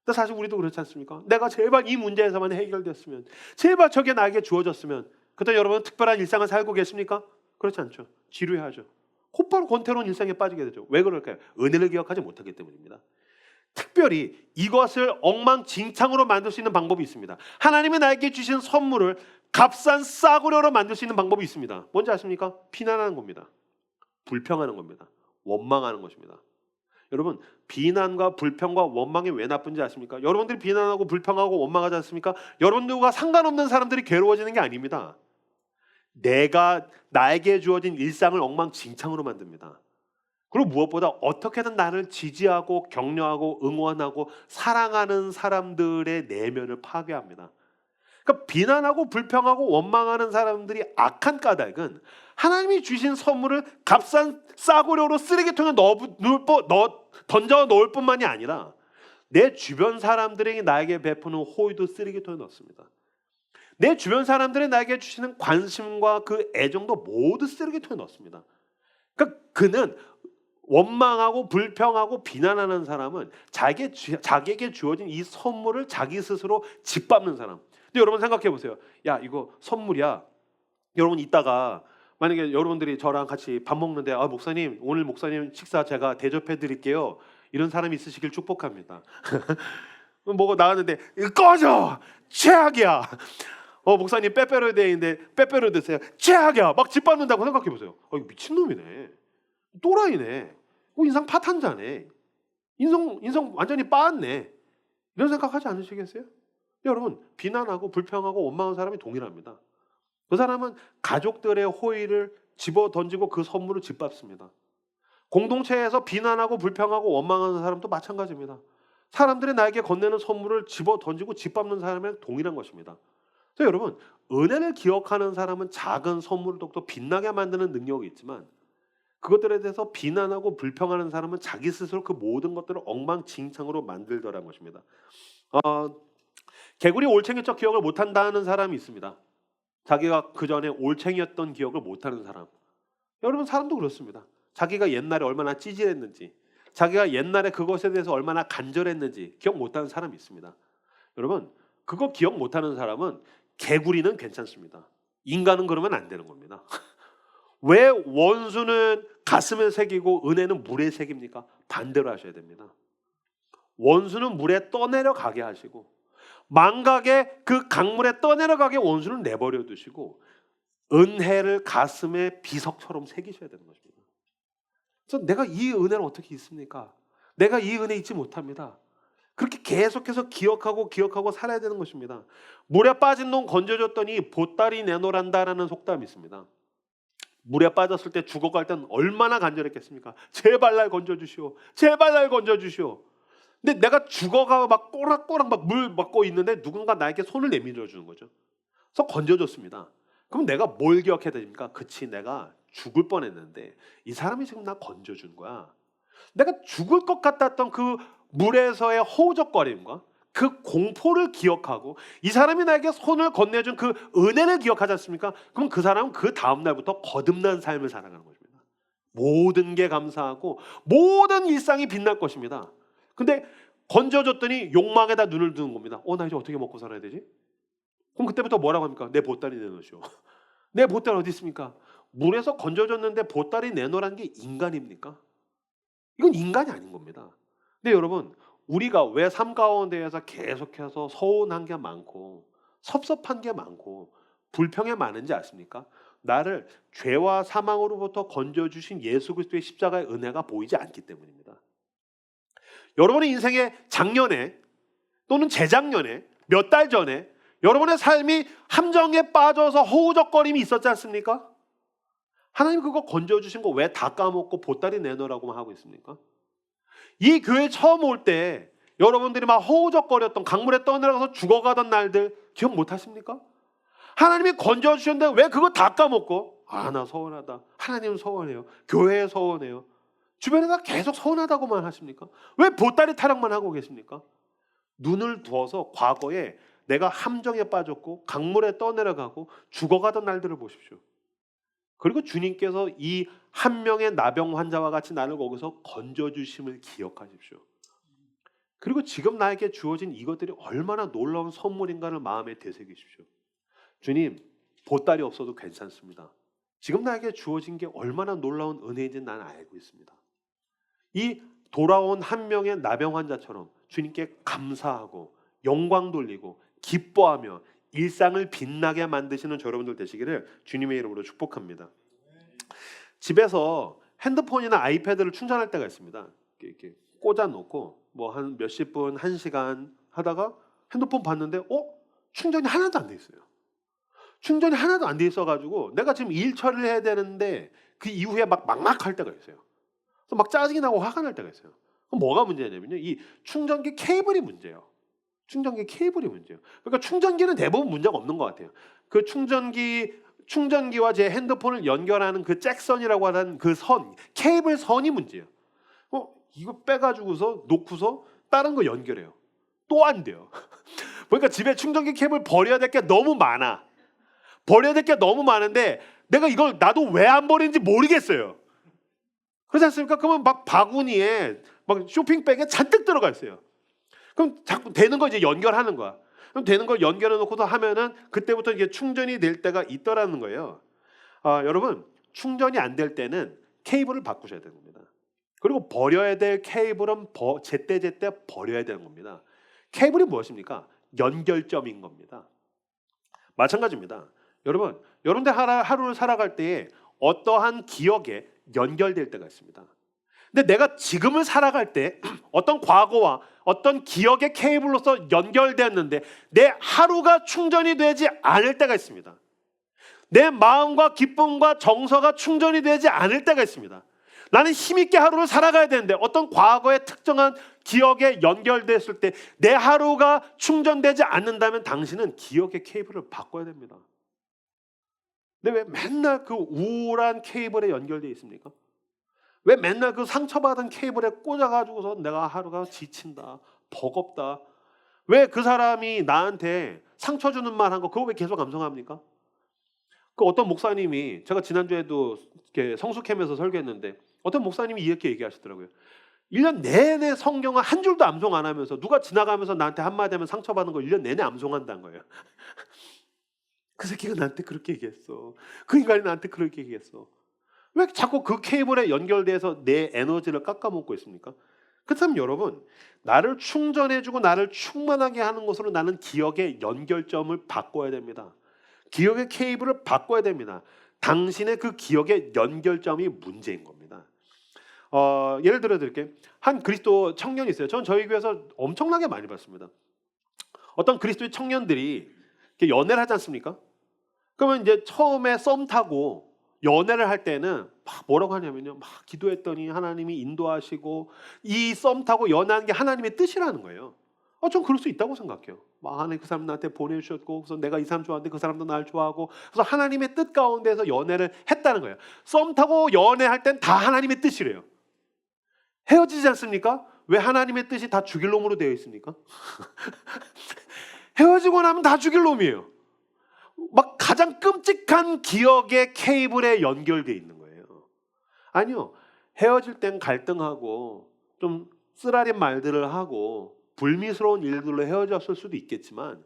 근데 사실 우리도 그렇지 않습니까? 내가 제발 이 문제에서만 해결됐으면, 제발 저게 나에게 주어졌으면. 그때 여러분 특별한 일상을 살고 계십니까? 그렇지 않죠. 지루해하죠. 곧바로 권태로운 일상에 빠지게 되죠. 왜 그럴까요? 은혜를 기억하지 못하기 때문입니다. 특별히 이것을 엉망진창으로 만들 수 있는 방법이 있습니다. 하나님이 나에게 주신 선물을 값싼 싸구려로 만들 수 있는 방법이 있습니다. 뭔지 아십니까? 비난하는 겁니다. 불평하는 겁니다. 원망하는 것입니다. 여러분, 비난과 불평과 원망이 왜 나쁜지 아십니까? 여러분들이 비난하고 불평하고 원망하지 않습니까? 여러분들과 상관없는 사람들이 괴로워지는 게 아닙니다. 내가 나에게 주어진 일상을 엉망진창으로 만듭니다. 그리고 무엇보다 어떻게든 나를 지지하고 격려하고 응원하고 사랑하는 사람들의 내면을 파괴합니다. 그러니까 비난하고 불평하고 원망하는 사람들이 악한 까닭은 하나님이 주신 선물을 값싼 싸구려로 쓰레기통에 던져 넣을 뿐만이 아니라 내 주변 사람들에게 나에게 베푸는 호의도 쓰레기통에 넣습니다. 내 주변 사람들이 나에게 주시는 관심과 그 애정도 모두 쓰레기통에 넣습니다. 그러니까 그는 원망하고 불평하고 비난하는 사람은 자기에게 주어진 이 선물을 자기 스스로 짓밟는 사람. 근데 여러분 생각해 보세요. 야, 이거 선물이야. 여러분 이따가 만약에 여러분들이 저랑 같이 밥 먹는데 목사님, 오늘 목사님 식사 제가 대접해 드릴게요. 이런 사람이 있으시길 축복합니다. 뭐가 나갔는데 꺼져! 최악이야. 목사님 빼빼로데이인데 빼빼로 드세요. 최악이야. 막 짓밟는다고 생각해 보세요. 이거 미친놈이네. 또라이네. 인상 파탄자네. 인성 완전히 빠았네. 이런 생각하지 않으시겠어요? 여러분, 비난하고 불평하고 원망하는 사람이 동일합니다. 그 사람은 가족들의 호의를 집어 던지고 그 선물을 짓밟습니다. 공동체에서 비난하고 불평하고 원망하는 사람도 마찬가지입니다. 사람들이 나에게 건네는 선물을 집어 던지고 짓밟는 사람이랑 동일한 것입니다. 그래서 여러분, 은혜를 기억하는 사람은 작은 선물을 더욱더 빛나게 만드는 능력이 있지만 그것들에 대해서 비난하고 불평하는 사람은 자기 스스로 그 모든 것들을 엉망진창으로 만들더라는 것입니다. 개구리 올챙이적 기억을 못한다는 사람이 있습니다. 자기가 그 전에 올챙이였던 기억을 못하는 사람. 여러분, 사람도 그렇습니다. 자기가 옛날에 얼마나 찌질했는지, 자기가 옛날에 그것에 대해서 얼마나 간절했는지 기억 못하는 사람이 있습니다. 여러분, 그거 기억 못하는 사람은 개구리는 괜찮습니다. 인간은 그러면 안 되는 겁니다. 왜 원수는 가슴에 새기고 은혜는 물에 새깁니까? 반대로 하셔야 됩니다. 원수는 물에 떠내려가게 하시고, 망각의 그 강물에 떠내려가게 원수는 내버려 두시고, 은혜를 가슴에 비석처럼 새기셔야 되는 것입니다. 그래서 내가 이 은혜를 어떻게 잊습니까? 내가 이 은혜 잊지 못합니다. 그렇게 계속해서 기억하고 살아야 되는 것입니다. 물에 빠진 놈 건져줬더니 보따리 내놓으란다라는 속담이 있습니다. 물에 빠졌을 때 죽어갈 때는 얼마나 간절했겠습니까? 제발 날 건져주시오. 제발 날 건져주시오. 근데 내가 죽어가 막 꼬락꼬락 막 물 맞고 있는데 누군가 나에게 손을 내밀어 주는 거죠. 그래서 건져줬습니다. 그럼 내가 뭘 기억해야 됩니까? 그치, 내가 죽을 뻔했는데 이 사람이 지금 나 건져준 거야. 내가 죽을 것 같았던 그 물에서의 허우적거림과 그 공포를 기억하고 이 사람이 나에게 손을 건네준 그 은혜를 기억하지 않습니까? 그럼 그 사람은 그 다음 날부터 거듭난 삶을 살아가는 것입니다. 모든 게 감사하고 모든 일상이 빛날 것입니다. 근데 건져줬더니 욕망에다 눈을 두는 겁니다. 나 이제 어떻게 먹고 살아야 되지? 그럼 그때부터 뭐라고 합니까? 내 보따리 내놓으시오. 내 보따리 어디 있습니까? 물에서 건져줬는데 보따리 내놓으라는 게 인간입니까? 이건 인간이 아닌 겁니다. 근데 여러분, 우리가 왜 삶 가운데에서 계속해서 서운한 게 많고 섭섭한 게 많고 불평이 많은지 아십니까? 나를 죄와 사망으로부터 건져주신 예수 그리스도의 십자가의 은혜가 보이지 않기 때문입니다. 여러분의 인생의 작년에 또는 재작년에 몇 달 전에 여러분의 삶이 함정에 빠져서 허우적거림이 있었지 않습니까? 하나님 그거 건져주신 거 왜 다 까먹고 보따리 내놓으라고만 하고 있습니까? 이 교회 처음 올 때 여러분들이 막 허우적거렸던 강물에 떠내려가서 죽어가던 날들 기억 못하십니까? 하나님이 건져주셨는데 왜 그거 다 까먹고 나 서운하다. 하나님 서운해요. 교회에 서운해요. 주변에다 계속 서운하다고만 하십니까? 왜 보따리 타령만 하고 계십니까? 눈을 두어서 과거에 내가 함정에 빠졌고 강물에 떠내려가고 죽어가던 날들을 보십시오. 그리고 주님께서 이 한 명의 나병 환자와 같이 나를 거기서 건져주심을 기억하십시오. 그리고 지금 나에게 주어진 이것들이 얼마나 놀라운 선물인가를 마음에 되새기십시오. 주님, 보따리 없어도 괜찮습니다. 지금 나에게 주어진 게 얼마나 놀라운 은혜인지 나는 알고 있습니다. 이 돌아온 한 명의 나병 환자처럼 주님께 감사하고 영광 돌리고 기뻐하며 일상을 빛나게 만드시는 여러분들 되시기를 주님의 이름으로 축복합니다. 집에서 핸드폰이나 아이패드를 충전할 때가 있습니다. 이렇게 꽂아놓고 뭐 한 몇십 분, 1시간 하다가 핸드폰 봤는데 충전이 하나도 안 돼 있어요. 충전이 하나도 안 돼 있어가지고 내가 지금 일 처리를 해야 되는데 그 이후에 막 막막할 때가 있어요. 그래서 막 짜증이 나고 화가 날 때가 있어요. 그럼 뭐가 문제냐면요, 이 충전기 케이블이 문제예요. 충전기 케이블이 문제예요. 그러니까 충전기는 대부분 문제가 없는 것 같아요. 그 충전기와 제 핸드폰을 연결하는 그 잭선이라고 하는 그 선, 케이블 선이 문제예요. 이거 빼가지고서 놓고서 다른 거 연결해요. 또 안 돼요. 그러니까 집에 충전기 케이블 버려야 될 게 너무 많아. 버려야 될 게 너무 많은데 내가 이걸 나도 왜 안 버리는지 모르겠어요. 그렇지 않습니까? 그러면 막 바구니에 막 쇼핑백에 잔뜩 들어가 있어요. 그럼 자꾸 되는 거 이제 연결하는 거야. 그럼 되는 걸 연결해 놓고서 하면은 그때부터 이게 충전이 될 때가 있더라는 거예요. 여러분, 충전이 안 될 때는 케이블을 바꾸셔야 되는 겁니다. 그리고 버려야 될 케이블은 제때제때 버려야 되는 겁니다. 케이블이 무엇입니까? 연결점인 겁니다. 마찬가지입니다. 여러분들 하루를 살아갈 때에 어떠한 기억에 연결될 때가 있습니다. 근데 내가 지금을 살아갈 때 어떤 과거와 어떤 기억의 케이블로서 연결되었는데 내 하루가 충전이 되지 않을 때가 있습니다. 내 마음과 기쁨과 정서가 충전이 되지 않을 때가 있습니다. 나는 힘있게 하루를 살아가야 되는데 어떤 과거의 특정한 기억에 연결됐을 때 내 하루가 충전되지 않는다면 당신은 기억의 케이블을 바꿔야 됩니다. 근데 왜 맨날 그 우울한 케이블에 연결되어 있습니까? 왜 맨날 그 상처받은 케이블에 꽂아가지고서 내가 하루가 지친다, 버겁다. 왜 그 사람이 나한테 상처 주는 말 한 거 그거 왜 계속 감성합니까? 그 어떤 목사님이, 제가 지난주에도 이렇게 성숙캠에서 설교했는데 어떤 목사님이 이렇게 얘기하시더라고요. 1년 내내 성경을 한 줄도 암송 안 하면서 누가 지나가면서 나한테 한마디 하면 상처받는 거 1년 내내 암송한다는 거예요. 그 새끼가 나한테 그렇게 얘기했어. 그 인간이 나한테 그렇게 얘기했어. 왜 자꾸 그 케이블에 연결돼서 내 에너지를 깎아먹고 있습니까? 그렇다면 여러분, 나를 충전해주고 나를 충만하게 하는 것으로 나는 기억의 연결점을 바꿔야 됩니다. 기억의 케이블을 바꿔야 됩니다. 당신의 그 기억의 연결점이 문제인 겁니다. 예를 들어 드릴게요. 한 그리스도 청년이 있어요. 전 저희 교회에서 엄청나게 많이 봤습니다. 어떤 그리스도의 청년들이 이렇게 연애를 하지 않습니까? 그러면 이제 처음에 썸 타고 연애를 할 때는 막 뭐라고 하냐면요. 막 기도했더니 하나님이 인도하시고 이 썸 타고 연애하는 게 하나님의 뜻이라는 거예요. 전 그럴 수 있다고 생각해요. 막 하나님 그 사람 나한테 보내주셨고 그래서 내가 이 사람 좋아하는데 그 사람도 날 좋아하고 그래서 하나님의 뜻 가운데서 연애를 했다는 거예요. 썸 타고 연애할 땐 다 하나님의 뜻이래요. 헤어지지 않습니까? 왜 하나님의 뜻이 다 죽일 놈으로 되어 있습니까? 헤어지고 나면 다 죽일 놈이에요. 막 가장 끔찍한 기억의 케이블에 연결되어 있는 거예요. 아니요. 헤어질 땐 갈등하고 좀 쓰라린 말들을 하고 불미스러운 일들로 헤어졌을 수도 있겠지만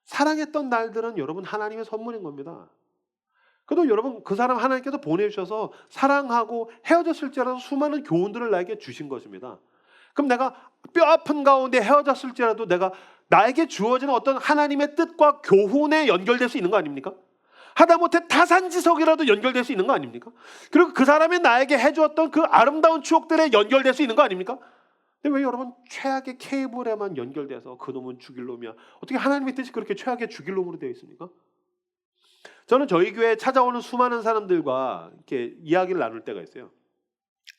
사랑했던 날들은 여러분 하나님의 선물인 겁니다. 그래도 여러분 그 사람 하나님께서 보내주셔서 사랑하고 헤어졌을지라도 수많은 교훈들을 나에게 주신 것입니다. 그럼 내가 뼈 아픈 가운데 헤어졌을지라도 내가 나에게 주어지는 어떤 하나님의 뜻과 교훈에 연결될 수 있는 거 아닙니까? 하다못해 타산지석이라도 연결될 수 있는 거 아닙니까? 그리고 그 사람이 나에게 해주었던 그 아름다운 추억들에 연결될 수 있는 거 아닙니까? 근데 왜 여러분 최악의 케이블에만 연결돼서 그놈은 죽일 놈이야. 어떻게 하나님의 뜻이 그렇게 최악의 죽일 놈으로 되어 있습니까? 저는 저희 교회에 찾아오는 수많은 사람들과 이렇게 이야기를 나눌 때가 있어요.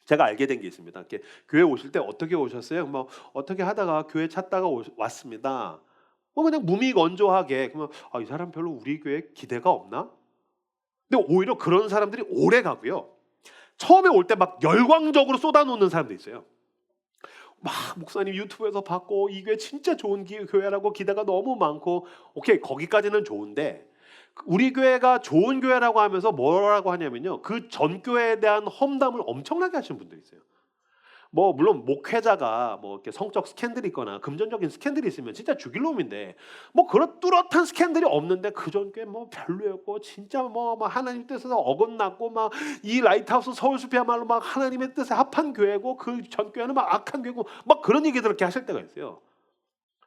제가 알게 된 게 있습니다. 이렇게 교회 오실 때 어떻게 오셨어요? 뭐 어떻게 하다가 교회 찾다가 왔습니다. 뭐 그냥 무미건조하게 그러면 이 사람 별로 우리 교회에 기대가 없나? 근데 오히려 그런 사람들이 오래 가고요. 처음에 올 때 막 열광적으로 쏟아놓는 사람도 있어요. 막 목사님 유튜브에서 봤고 이 교회 진짜 좋은 교회라고 기대가 너무 많고 오케이 거기까지는 좋은데 우리 교회가 좋은 교회라고 하면서 뭐라고 하냐면요. 그 전 교회에 대한 험담을 엄청나게 하시는 분들이 있어요. 뭐 물론 목회자가 뭐 이렇게 성적 스캔들이 있거나 금전적인 스캔들이 있으면 진짜 죽일 놈인데 뭐 그런 뚜렷한 스캔들이 없는데 그 전 교회 뭐 별로였고 진짜 뭐 하나님 뜻에서 어긋났고 막 이 라이트하우스 서울숲이야말로 막 하나님의 뜻에 합한 교회고 그 전 교회는 막 악한 교회고 막 그런 얘기들을 이렇게 하실 때가 있어요.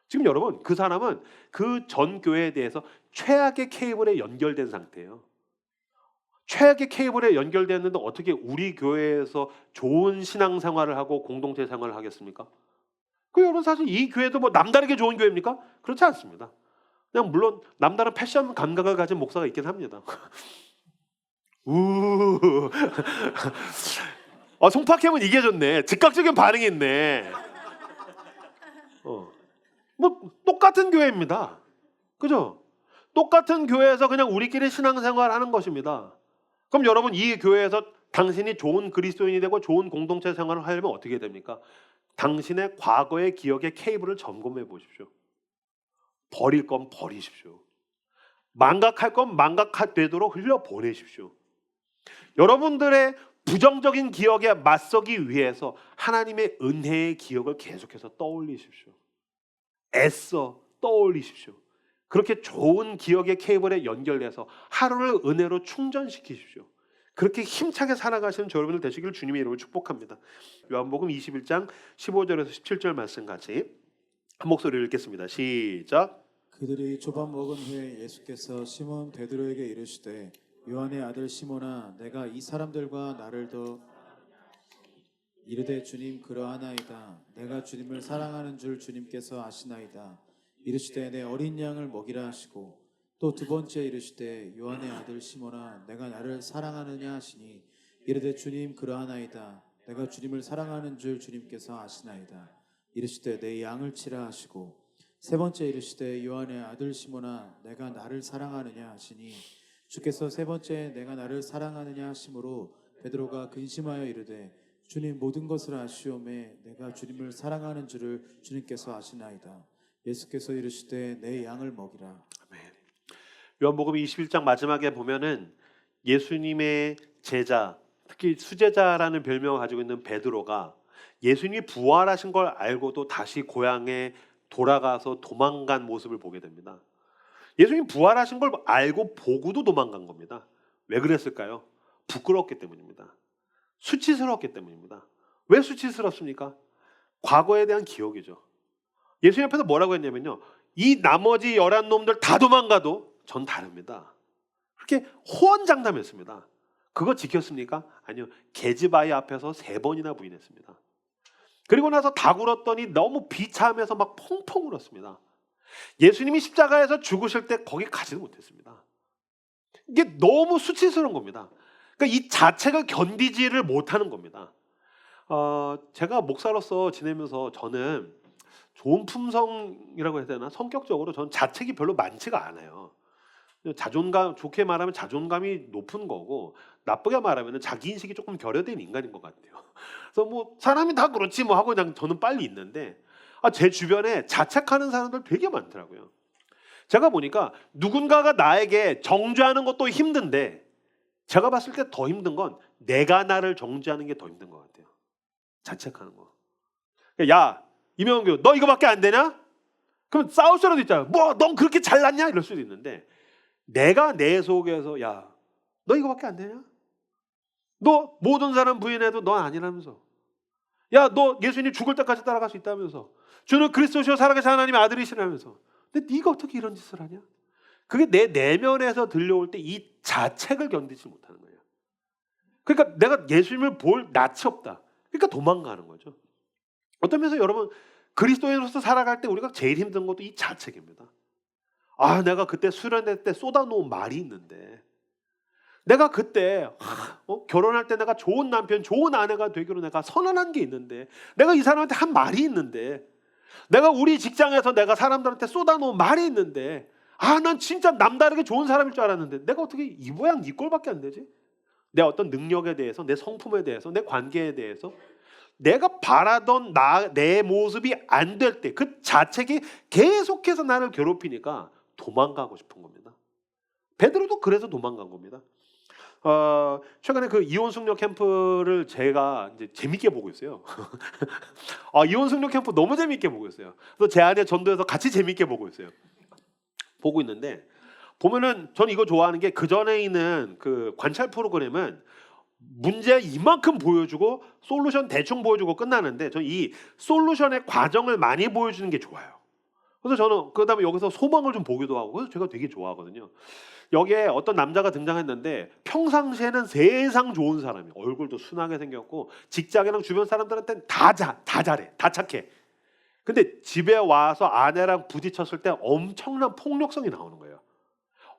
지금 여러분 그 사람은 그 전 교회에 대해서 최악의 케이블에 연결된 상태예요. 최악의 케이블에 연결됐는데 어떻게 우리 교회에서 좋은 신앙생활을 하고 공동체 생활을 하겠습니까? 그 여러분 사실 이 교회도 뭐 남다르게 좋은 교회입니까? 그렇지 않습니다. 그냥 물론 남다른 패션 감각을 가진 목사가 있긴 합니다. 우. 송파캠은 이게 좋네. 즉각적인 반응이 있네. 뭐 똑같은 교회입니다. 그죠? 똑같은 교회에서 그냥 우리끼리 신앙생활 하는 것입니다. 그럼 여러분 이 교회에서 당신이 좋은 그리스도인이 되고 좋은 공동체 생활을 하려면 어떻게 됩니까? 당신의 과거의 기억의 케이블을 점검해 보십시오. 버릴 건 버리십시오. 망각할 건 망각되도록 흘려보내십시오. 여러분들의 부정적인 기억에 맞서기 위해서 하나님의 은혜의 기억을 계속해서 떠올리십시오. 애써 떠올리십시오. 그렇게 좋은 기억의 케이블에 연결돼서 하루를 은혜로 충전시키십시오. 그렇게 힘차게 살아가시는 저 여러분들 되시기를 주님의 이름으로 축복합니다. 요한복음 21장 15절에서 17절 말씀 같이 한 목소리로 읽겠습니다. 시작. 그들이 조밥 먹은 후에 예수께서 시몬 베드로에게 이르시되 요한의 아들 시몬아 내가 이 사람들과 나를 더 이르되 주님 그러하나이다. 내가 주님을 사랑하는 줄 주님께서 아시나이다. 이르시되 내 어린 양을 먹이라 하시고 또 두 번째 이르시되 요한의 아들 시몬아 내가 나를 사랑하느냐 하시니 이르되 주님 그러하나이다. 내가 주님을 사랑하는 줄 주님께서 아시나이다. 이르시되 내 양을 치라 하시고 세 번째 이르시되 요한의 아들 시몬아 내가 나를 사랑하느냐 하시니 주께서 세 번째 내가 나를 사랑하느냐 하심으로 베드로가 근심하여 이르되 주님 모든 것을 아시오매 내가 주님을 사랑하는 줄을 주님께서 아시나이다. 예수께서 이르시되 내 양을 먹이라. 아멘. 요한복음 21장 마지막에 보면은 예수님의 제자 특히 수제자라는 별명을 가지고 있는 베드로가 예수님이 부활하신 걸 알고도 다시 고향에 돌아가서 도망간 모습을 보게 됩니다. 예수님 부활하신 걸 알고 보고도 도망간 겁니다. 왜 그랬을까요? 부끄럽기 때문입니다. 수치스러웠기 때문입니다. 왜 수치스럽습니까? 과거에 대한 기억이죠. 예수님 앞에서 뭐라고 했냐면요, 이 나머지 11놈들 다 도망가도 전 다릅니다. 그렇게 호언장담했습니다. 그거 지켰습니까? 아니요. 계집아이 앞에서 3번이나 부인했습니다. 그리고 나서 다 굴었더니 너무 비참해서 막 펑펑 울었습니다. 예수님이 십자가에서 죽으실 때 거기 가지도 못했습니다. 이게 너무 수치스러운 겁니다. 그러니까 이 자체가 견디지를 못하는 겁니다. 제가 목사로서 지내면서 저는 좋은 품성이라고 해야 되나? 성격적으로 저는 자책이 별로 많지가 않아요. 자존감, 좋게 말하면 자존감이 높은 거고, 나쁘게 말하면 자기 인식이 조금 결여된 인간인 것 같아요. 그래서 뭐 사람이 다 그렇지 뭐 하고 그냥 저는 빨리 있는데, 제 주변에 자책하는 사람들 되게 많더라고요. 제가 보니까 누군가가 나에게 정죄하는 것도 힘든데, 제가 봤을 때 더 힘든 건 내가 나를 정죄하는 게 더 힘든 것 같아요. 자책하는 거. 야, 이명규, 너 이거밖에 안 되냐? 그럼 싸울 수라도 있잖아. 뭐, 넌 그렇게 잘났냐? 이럴 수도 있는데, 내가 내 속에서, 야, 너 이거밖에 안 되냐? 너 모든 사람 부인해도 넌 아니라면서. 야, 너 예수님 죽을 때까지 따라갈 수 있다면서. 주는 그리스도시요 살아계신 하나님의 아들이시라면서. 근데 네가 어떻게 이런 짓을 하냐? 그게 내 내면에서 들려올 때 이 자책을 견디지 못하는 거예요. 그러니까 내가 예수님을 볼 낯이 없다. 그러니까 도망가는 거죠. 어떤 면에서 여러분, 그리스도인으로서 살아갈 때 우리가 제일 힘든 것도 이 자책입니다. 내가 그때 수련회 때 쏟아놓은 말이 있는데, 내가 그때 결혼할 때 내가 좋은 남편, 좋은 아내가 되기로 내가 선언한 게 있는데, 내가 이 사람한테 한 말이 있는데, 내가 우리 직장에서 내가 사람들한테 쏟아놓은 말이 있는데, 난 진짜 남다르게 좋은 사람일 줄 알았는데 내가 어떻게 이 모양 이 꼴밖에 안 되지? 내 어떤 능력에 대해서, 내 성품에 대해서, 내 관계에 대해서 내가 바라던 내 모습이 안 될 때 그 자책이 계속해서 나를 괴롭히니까 도망가고 싶은 겁니다. 베드로도 그래서 도망간 겁니다. 최근에 그 이혼 숙녀 캠프를 제가 이제 재밌게 보고 있어요. 이혼 숙녀 캠프 너무 재밌게 보고 있어요. 그래서 제 아내 전도해서 같이 재밌게 보고 있어요. 보고 있는데 보면은 저는 이거 좋아하는 게, 그 전에 있는 그 관찰 프로그램은 문제 이만큼 보여주고 솔루션 대충 보여주고 끝나는데, 저는 이 솔루션의 과정을 많이 보여주는 게 좋아요. 그래서 저는 그다음에 여기서 소망을 좀 보기도 하고, 그래서 제가 되게 좋아하거든요. 여기에 어떤 남자가 등장했는데 평상시에는 세상 좋은 사람이, 얼굴도 순하게 생겼고 직장이랑 주변 사람들한테는 다 잘해, 다 착해. 근데 집에 와서 아내랑 부딪혔을 때 엄청난 폭력성이 나오는 거예요.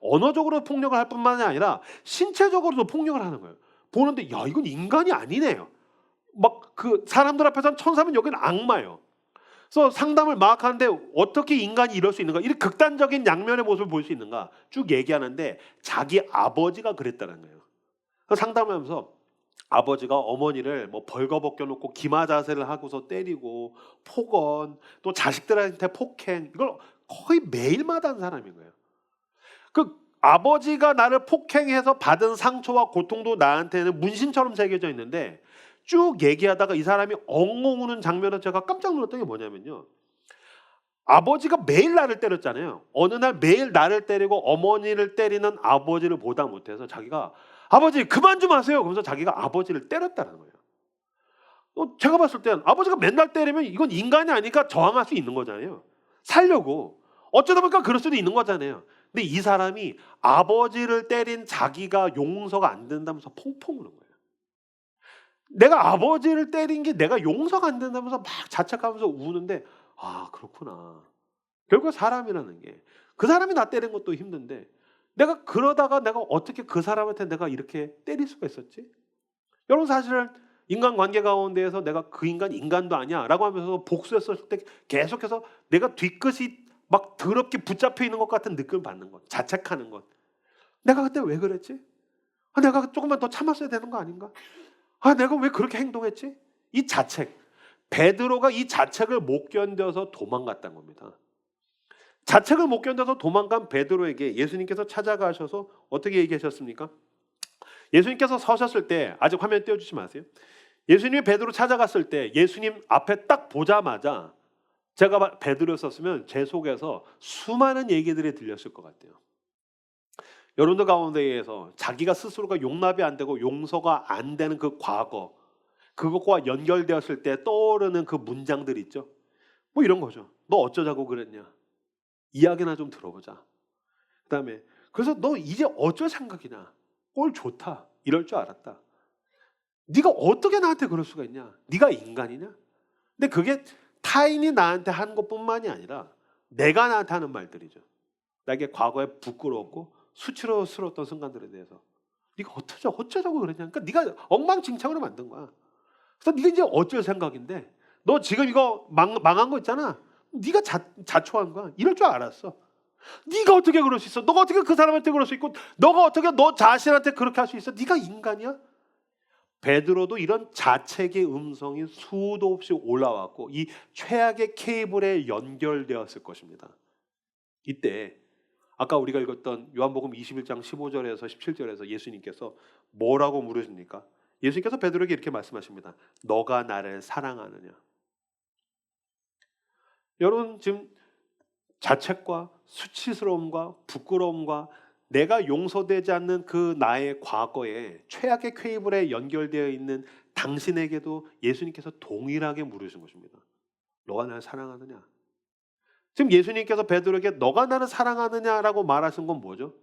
언어적으로 폭력을 할 뿐만이 아니라 신체적으로도 폭력을 하는 거예요. 보는데 야, 이건 인간이 아니네요. 막 그 사람들 앞에서는 천사면 여기는 악마예요. 그래서 상담을 막 하는데 어떻게 인간이 이럴 수 있는가, 이렇게 극단적인 양면의 모습을 볼 수 있는가 쭉 얘기하는데, 자기 아버지가 그랬다는 거예요. 그래서 상담을 하면서 아버지가 어머니를 뭐 벌거벗겨 놓고 기마 자세를 하고서 때리고 폭언, 또 자식들한테 폭행, 이걸 거의 매일마다 한 사람인 거예요. 그 아버지가 나를 폭행해서 받은 상처와 고통도 나한테는 문신처럼 새겨져 있는데, 쭉 얘기하다가 이 사람이 엉엉 우는 장면을 제가 깜짝 놀랐던 게 뭐냐면요, 아버지가 매일 나를 때렸잖아요. 어느 날 매일 나를 때리고 어머니를 때리는 아버지를 보다 못해서 자기가 아버지 그만 좀 하세요 그러면서 자기가 아버지를 때렸다는 거예요. 제가 봤을 땐 아버지가 맨날 때리면 이건 인간이 아니니까 저항할 수 있는 거잖아요. 살려고. 어쩌다 보니까 그럴 수도 있는 거잖아요. 근데 이 사람이 아버지를 때린 자기가 용서가 안 된다면서 펑펑 우는 거예요. 내가 아버지를 때린 게 내가 용서가 안 된다면서 막 자책하면서 우는데, 그렇구나. 결국 사람이라는 게, 그 사람이 나 때린 것도 힘든데 내가 그러다가 내가 어떻게 그 사람한테 내가 이렇게 때릴 수가 있었지? 여러분, 사실은 인간관계 가운데에서 내가 그 인간도 아니야 라고 하면서 복수했을 때 계속해서 내가 뒤끝이 막 더럽게 붙잡혀 있는 것 같은 느낌을 받는 것, 자책하는 것. 내가 그때 왜 그랬지? 내가 조금만 더 참았어야 되는 거 아닌가? 내가 왜 그렇게 행동했지? 이 자책. 베드로가 이 자책을 못 견뎌서 도망갔다는 겁니다. 자책을 못 견뎌서 도망간 베드로에게 예수님께서 찾아가셔서 어떻게 얘기하셨습니까? 예수님께서 서셨을 때, 아직 화면 띄워주지 마세요. 예수님이 베드로 찾아갔을 때 예수님 앞에 딱 보자마자 제가 베드로였었으면 제 속에서 수많은 얘기들이 들렸을 것 같아요. 여러분들 가운데에서 자기가 스스로가 용납이 안 되고 용서가 안 되는 그 과거, 그것과 연결되었을 때 떠오르는 그 문장들 있죠. 뭐 이런 거죠. 너 어쩌자고 그랬냐? 이야기나 좀 들어보자. 그다음에 그래서 너 이제 어쩔 생각이냐? 꼴 좋다. 이럴 줄 알았다. 네가 어떻게 나한테 그럴 수가 있냐? 네가 인간이냐? 근데 그게 타인이 나한테 한 것뿐만이 아니라 내가 나한테 하는 말들이죠. 나에게 과거에 부끄러웠고 수치스러웠던 순간들에 대해서 네가 어쩌자고 그랬냐? 그러니까 네가 엉망진창으로 만든 거야. 그래서 네가 이제 어쩔 생각인데 너 지금 이거 망한 거 있잖아. 네가 자초한 거야. 이럴 줄 알았어. 네가 어떻게 그럴 수 있어? 너가 어떻게 그 사람한테 그럴 수 있고 너가 어떻게 너 자신한테 그렇게 할 수 있어? 네가 인간이야? 베드로도 이런 자책의 음성이 수도 없이 올라왔고 이 최악의 케이블에 연결되었을 것입니다. 이때 아까 우리가 읽었던 요한복음 21장 15절에서 17절에서 예수님께서 뭐라고 물으십니까? 예수님께서 베드로에게 이렇게 말씀하십니다. 너가 나를 사랑하느냐? 여러분 지금 자책과 수치스러움과 부끄러움과 내가 용서되지 않는 그 나의 과거에 최악의 케이블에 연결되어 있는 당신에게도 예수님께서 동일하게 물으신 것입니다. 너가 나를 사랑하느냐? 지금 예수님께서 베드로에게 너가 나를 사랑하느냐라고 말하신 건 뭐죠?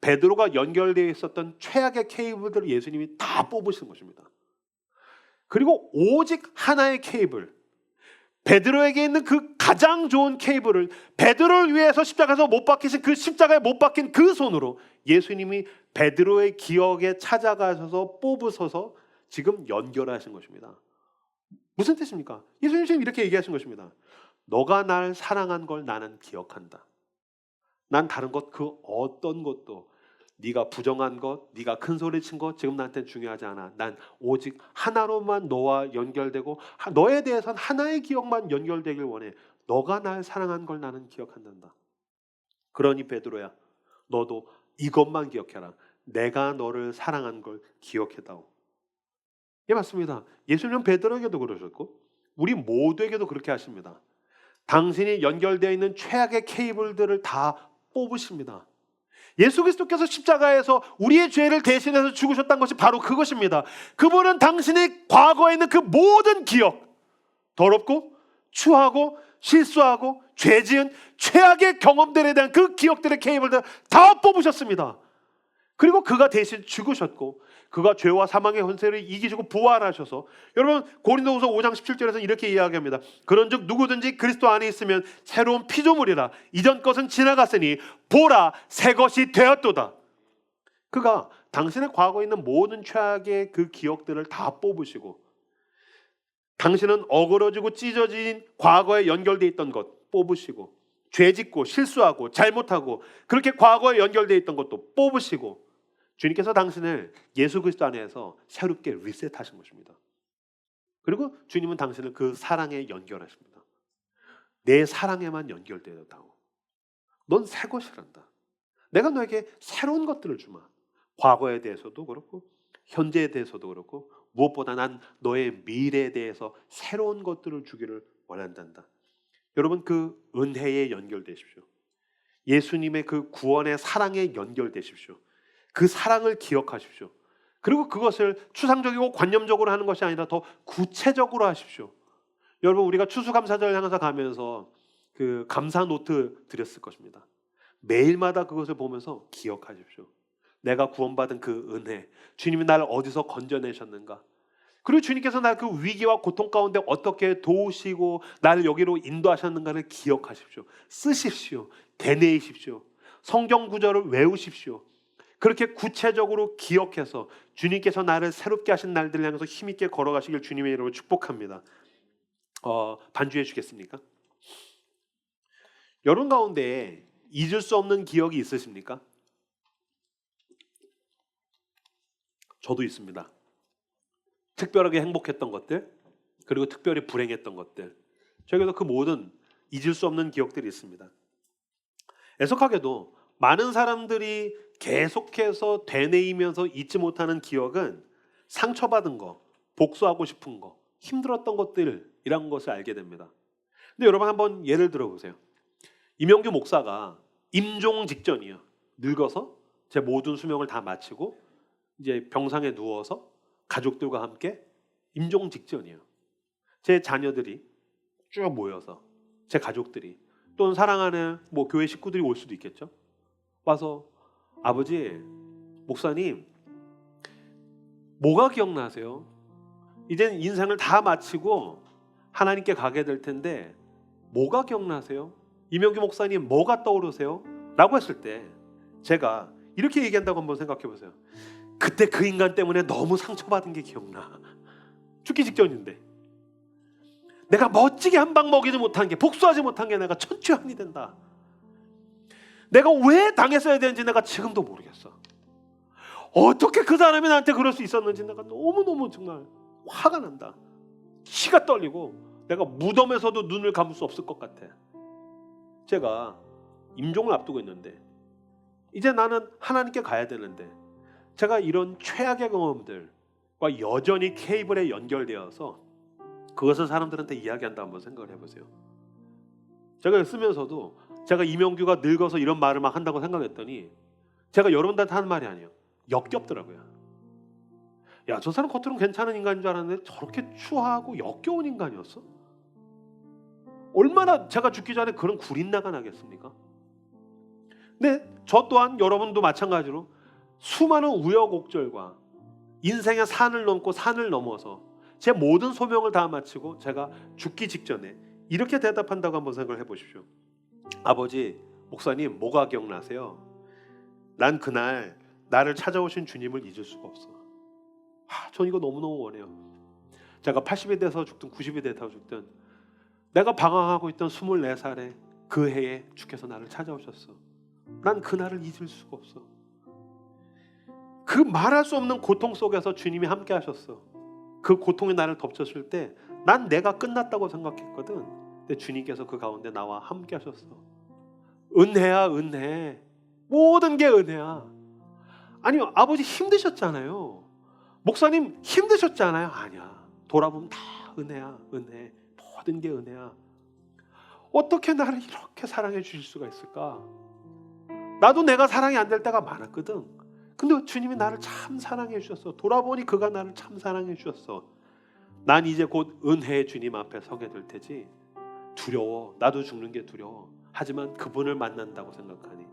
베드로가 연결되어 있었던 최악의 케이블들을 예수님이 다 뽑으신 것입니다. 그리고 오직 하나의 케이블, 베드로에게 있는 그 가장 좋은 케이블을 베드로를 위해서 십자가에서 못 박히신 그 십자가에 못 박힌 그 손으로 예수님이 베드로의 기억에 찾아가셔서 뽑으셔서 지금 연결하신 것입니다. 무슨 뜻입니까? 예수님 지금 이렇게 얘기하신 것입니다. 너가 날 사랑한 걸 나는 기억한다. 난 다른 것 그 어떤 것도 네가 부정한 것, 네가 큰 소리 친 것 지금 나한테는 중요하지 않아. 난 오직 하나로만 너와 연결되고 너에 대해서는 하나의 기억만 연결되길 원해. 너가 날 사랑한 걸 나는 기억한단다. 그러니 베드로야, 너도 이것만 기억해라. 내가 너를 사랑한 걸 기억해다오. 예, 맞습니다. 예수님은 베드로에게도 그러셨고 우리 모두에게도 그렇게 하십니다. 당신이 연결되어 있는 최악의 케이블들을 다 뽑으십니다. 예수 그리스도께서 십자가에서 우리의 죄를 대신해서 죽으셨다는 것이 바로 그것입니다. 그분은 당신의 과거에 있는 그 모든 기억, 더럽고 추하고 실수하고 죄 지은 최악의 경험들에 대한 그 기억들의 케이블들 다 뽑으셨습니다. 그리고 그가 대신 죽으셨고 그가 죄와 사망의 권세를 이기시고 부활하셔서, 여러분 고린도후서 5장 17절에서 이렇게 이야기합니다. 그런즉 누구든지 그리스도 안에 있으면 새로운 피조물이라. 이전 것은 지나갔으니 보라 새 것이 되었도다. 그가 당신의 과거에 있는 모든 최악의 그 기억들을 다 뽑으시고 당신은 어그러지고 찢어진 과거에 연결되어 있던 것 뽑으시고 죄짓고 실수하고 잘못하고 그렇게 과거에 연결되어 있던 것도 뽑으시고 주님께서 당신을 예수 그리스도 안에서 새롭게 리셋하신 것입니다. 그리고 주님은 당신을 그 사랑에 연결하십니다. 내 사랑에만 연결되었다고. 넌 새 것이란다. 내가 너에게 새로운 것들을 주마. 과거에 대해서도 그렇고 현재에 대해서도 그렇고 무엇보다 난 너의 미래에 대해서 새로운 것들을 주기를 원한단다. 여러분 그 은혜에 연결되십시오. 예수님의 그 구원의 사랑에 연결되십시오. 그 사랑을 기억하십시오. 그리고 그것을 추상적이고 관념적으로 하는 것이 아니라 더 구체적으로 하십시오. 여러분 우리가 추수감사절 향해서 가면서 그 감사 노트 드렸을 것입니다. 매일마다 그것을 보면서 기억하십시오. 내가 구원받은 그 은혜, 주님이 나를 어디서 건져내셨는가, 그리고 주님께서 나를 그 위기와 고통 가운데 어떻게 도우시고 나를 여기로 인도하셨는가를 기억하십시오. 쓰십시오. 되뇌이십시오. 성경 구절을 외우십시오. 그렇게 구체적으로 기억해서 주님께서 나를 새롭게 하신 날들을 향해서 힘있게 걸어가시길 주님의 이름으로 축복합니다. 반주해 주겠습니까? 여러분 가운데 잊을 수 없는 기억이 있으십니까? 저도 있습니다. 특별하게 행복했던 것들, 그리고 특별히 불행했던 것들, 저에게도 그 모든 잊을 수 없는 기억들이 있습니다. 애석하게도 많은 사람들이 계속해서 되뇌이면서 잊지 못하는 기억은 상처받은 거, 복수하고 싶은 거, 힘들었던 것들이라는 것을 알게 됩니다. 근데 여러분 한번 예를 들어보세요. 임영규 목사가 임종 직전이에요. 늙어서 제 모든 수명을 다 마치고 이제 병상에 누워서 가족들과 함께 임종 직전이에요. 제 자녀들이 쭉 모여서 제 가족들이 또는 사랑하는 뭐 교회 식구들이 올 수도 있겠죠. 와서 아버지, 목사님 뭐가 기억나세요? 이젠 인생을 다 마치고 하나님께 가게 될 텐데 뭐가 기억나세요? 임영규 목사님 뭐가 떠오르세요? 라고 했을 때 제가 이렇게 얘기한다고 한번 생각해 보세요. 그때 그 인간 때문에 너무 상처받은 게 기억나. 죽기 직전인데 내가 멋지게 한 방 먹이지 못한 게, 복수하지 못한 게 내가 천추한이 된다. 내가 왜 당했어야 되는지 내가 지금도 모르겠어. 어떻게 그 사람이 나한테 그럴 수 있었는지 내가 너무너무 정말 화가 난다. 치가 떨리고 내가 무덤에서도 눈을 감을 수 없을 것 같아. 제가 임종을 앞두고 있는데 이제 나는 하나님께 가야 되는데 제가 이런 최악의 경험들과 여전히 케이블에 연결되어서 그것을 사람들한테 이야기한다 한번 생각을 해보세요. 제가 쓰면서도 제가 임영규가 늙어서 이런 말을 막 한다고 생각했더니 제가 여러분들한테 하는 말이 아니에요. 역겹더라고요. 야, 저 사람 겉으로는 괜찮은 인간인 줄 알았는데 저렇게 추하고 역겨운 인간이었어? 얼마나 제가 죽기 전에 그런 구린내가 나겠습니까? 근데 저 또한 여러분도 마찬가지로 수많은 우여곡절과 인생의 산을 넘고 산을 넘어서 제 모든 소명을 다 마치고 제가 죽기 직전에 이렇게 대답한다고 한번 생각을 해보십시오. 아버지, 목사님 뭐가 기억나세요? 난 그날 나를 찾아오신 주님을 잊을 수가 없어. 전 이거 너무너무 원해요. 제가 80이 돼서 죽든 90이 돼서 죽든 내가 방황하고 있던 24살에 그 해에 주께서 나를 찾아오셨어. 난 그날을 잊을 수가 없어. 그 말할 수 없는 고통 속에서 주님이 함께 하셨어. 그 고통이 나를 덮쳤을 때 난 내가 끝났다고 생각했거든. 근데 주님께서 그 가운데 나와 함께 하셨어. 은혜야, 은혜. 모든 게 은혜야. 아니, 아버지 힘드셨잖아요. 목사님 힘드셨잖아요. 아니야. 돌아보면 다 은혜야, 은혜. 모든 게 은혜야. 어떻게 나를 이렇게 사랑해 주실 수가 있을까? 나도 내가 사랑이 안 될 때가 많았거든. 근데 주님이 나를 참 사랑해 주셨어. 돌아보니 그가 나를 참 사랑해 주셨어. 난 이제 곧 은혜의 주님 앞에 서게 될 테지. 두려워. 나도 죽는 게 두려워. 하지만 그분을 만난다고 생각하니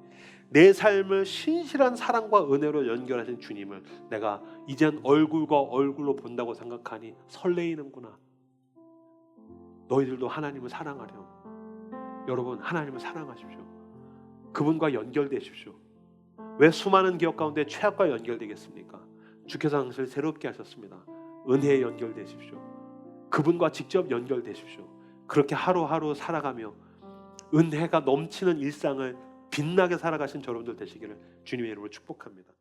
내 삶을 신실한 사랑과 은혜로 연결하신 주님을 내가 이젠 얼굴과 얼굴로 본다고 생각하니 설레이는구나. 너희들도 하나님을 사랑하렴. 여러분, 하나님을 사랑하십시오. 그분과 연결되십시오. 왜 수많은 기억 가운데 최악과 연결되겠습니까? 주께서 당신을 새롭게 하셨습니다. 은혜에 연결되십시오. 그분과 직접 연결되십시오. 그렇게 하루하루 살아가며 은혜가 넘치는 일상을 빛나게 살아가신 여러분들 되시기를 주님의 이름으로 축복합니다.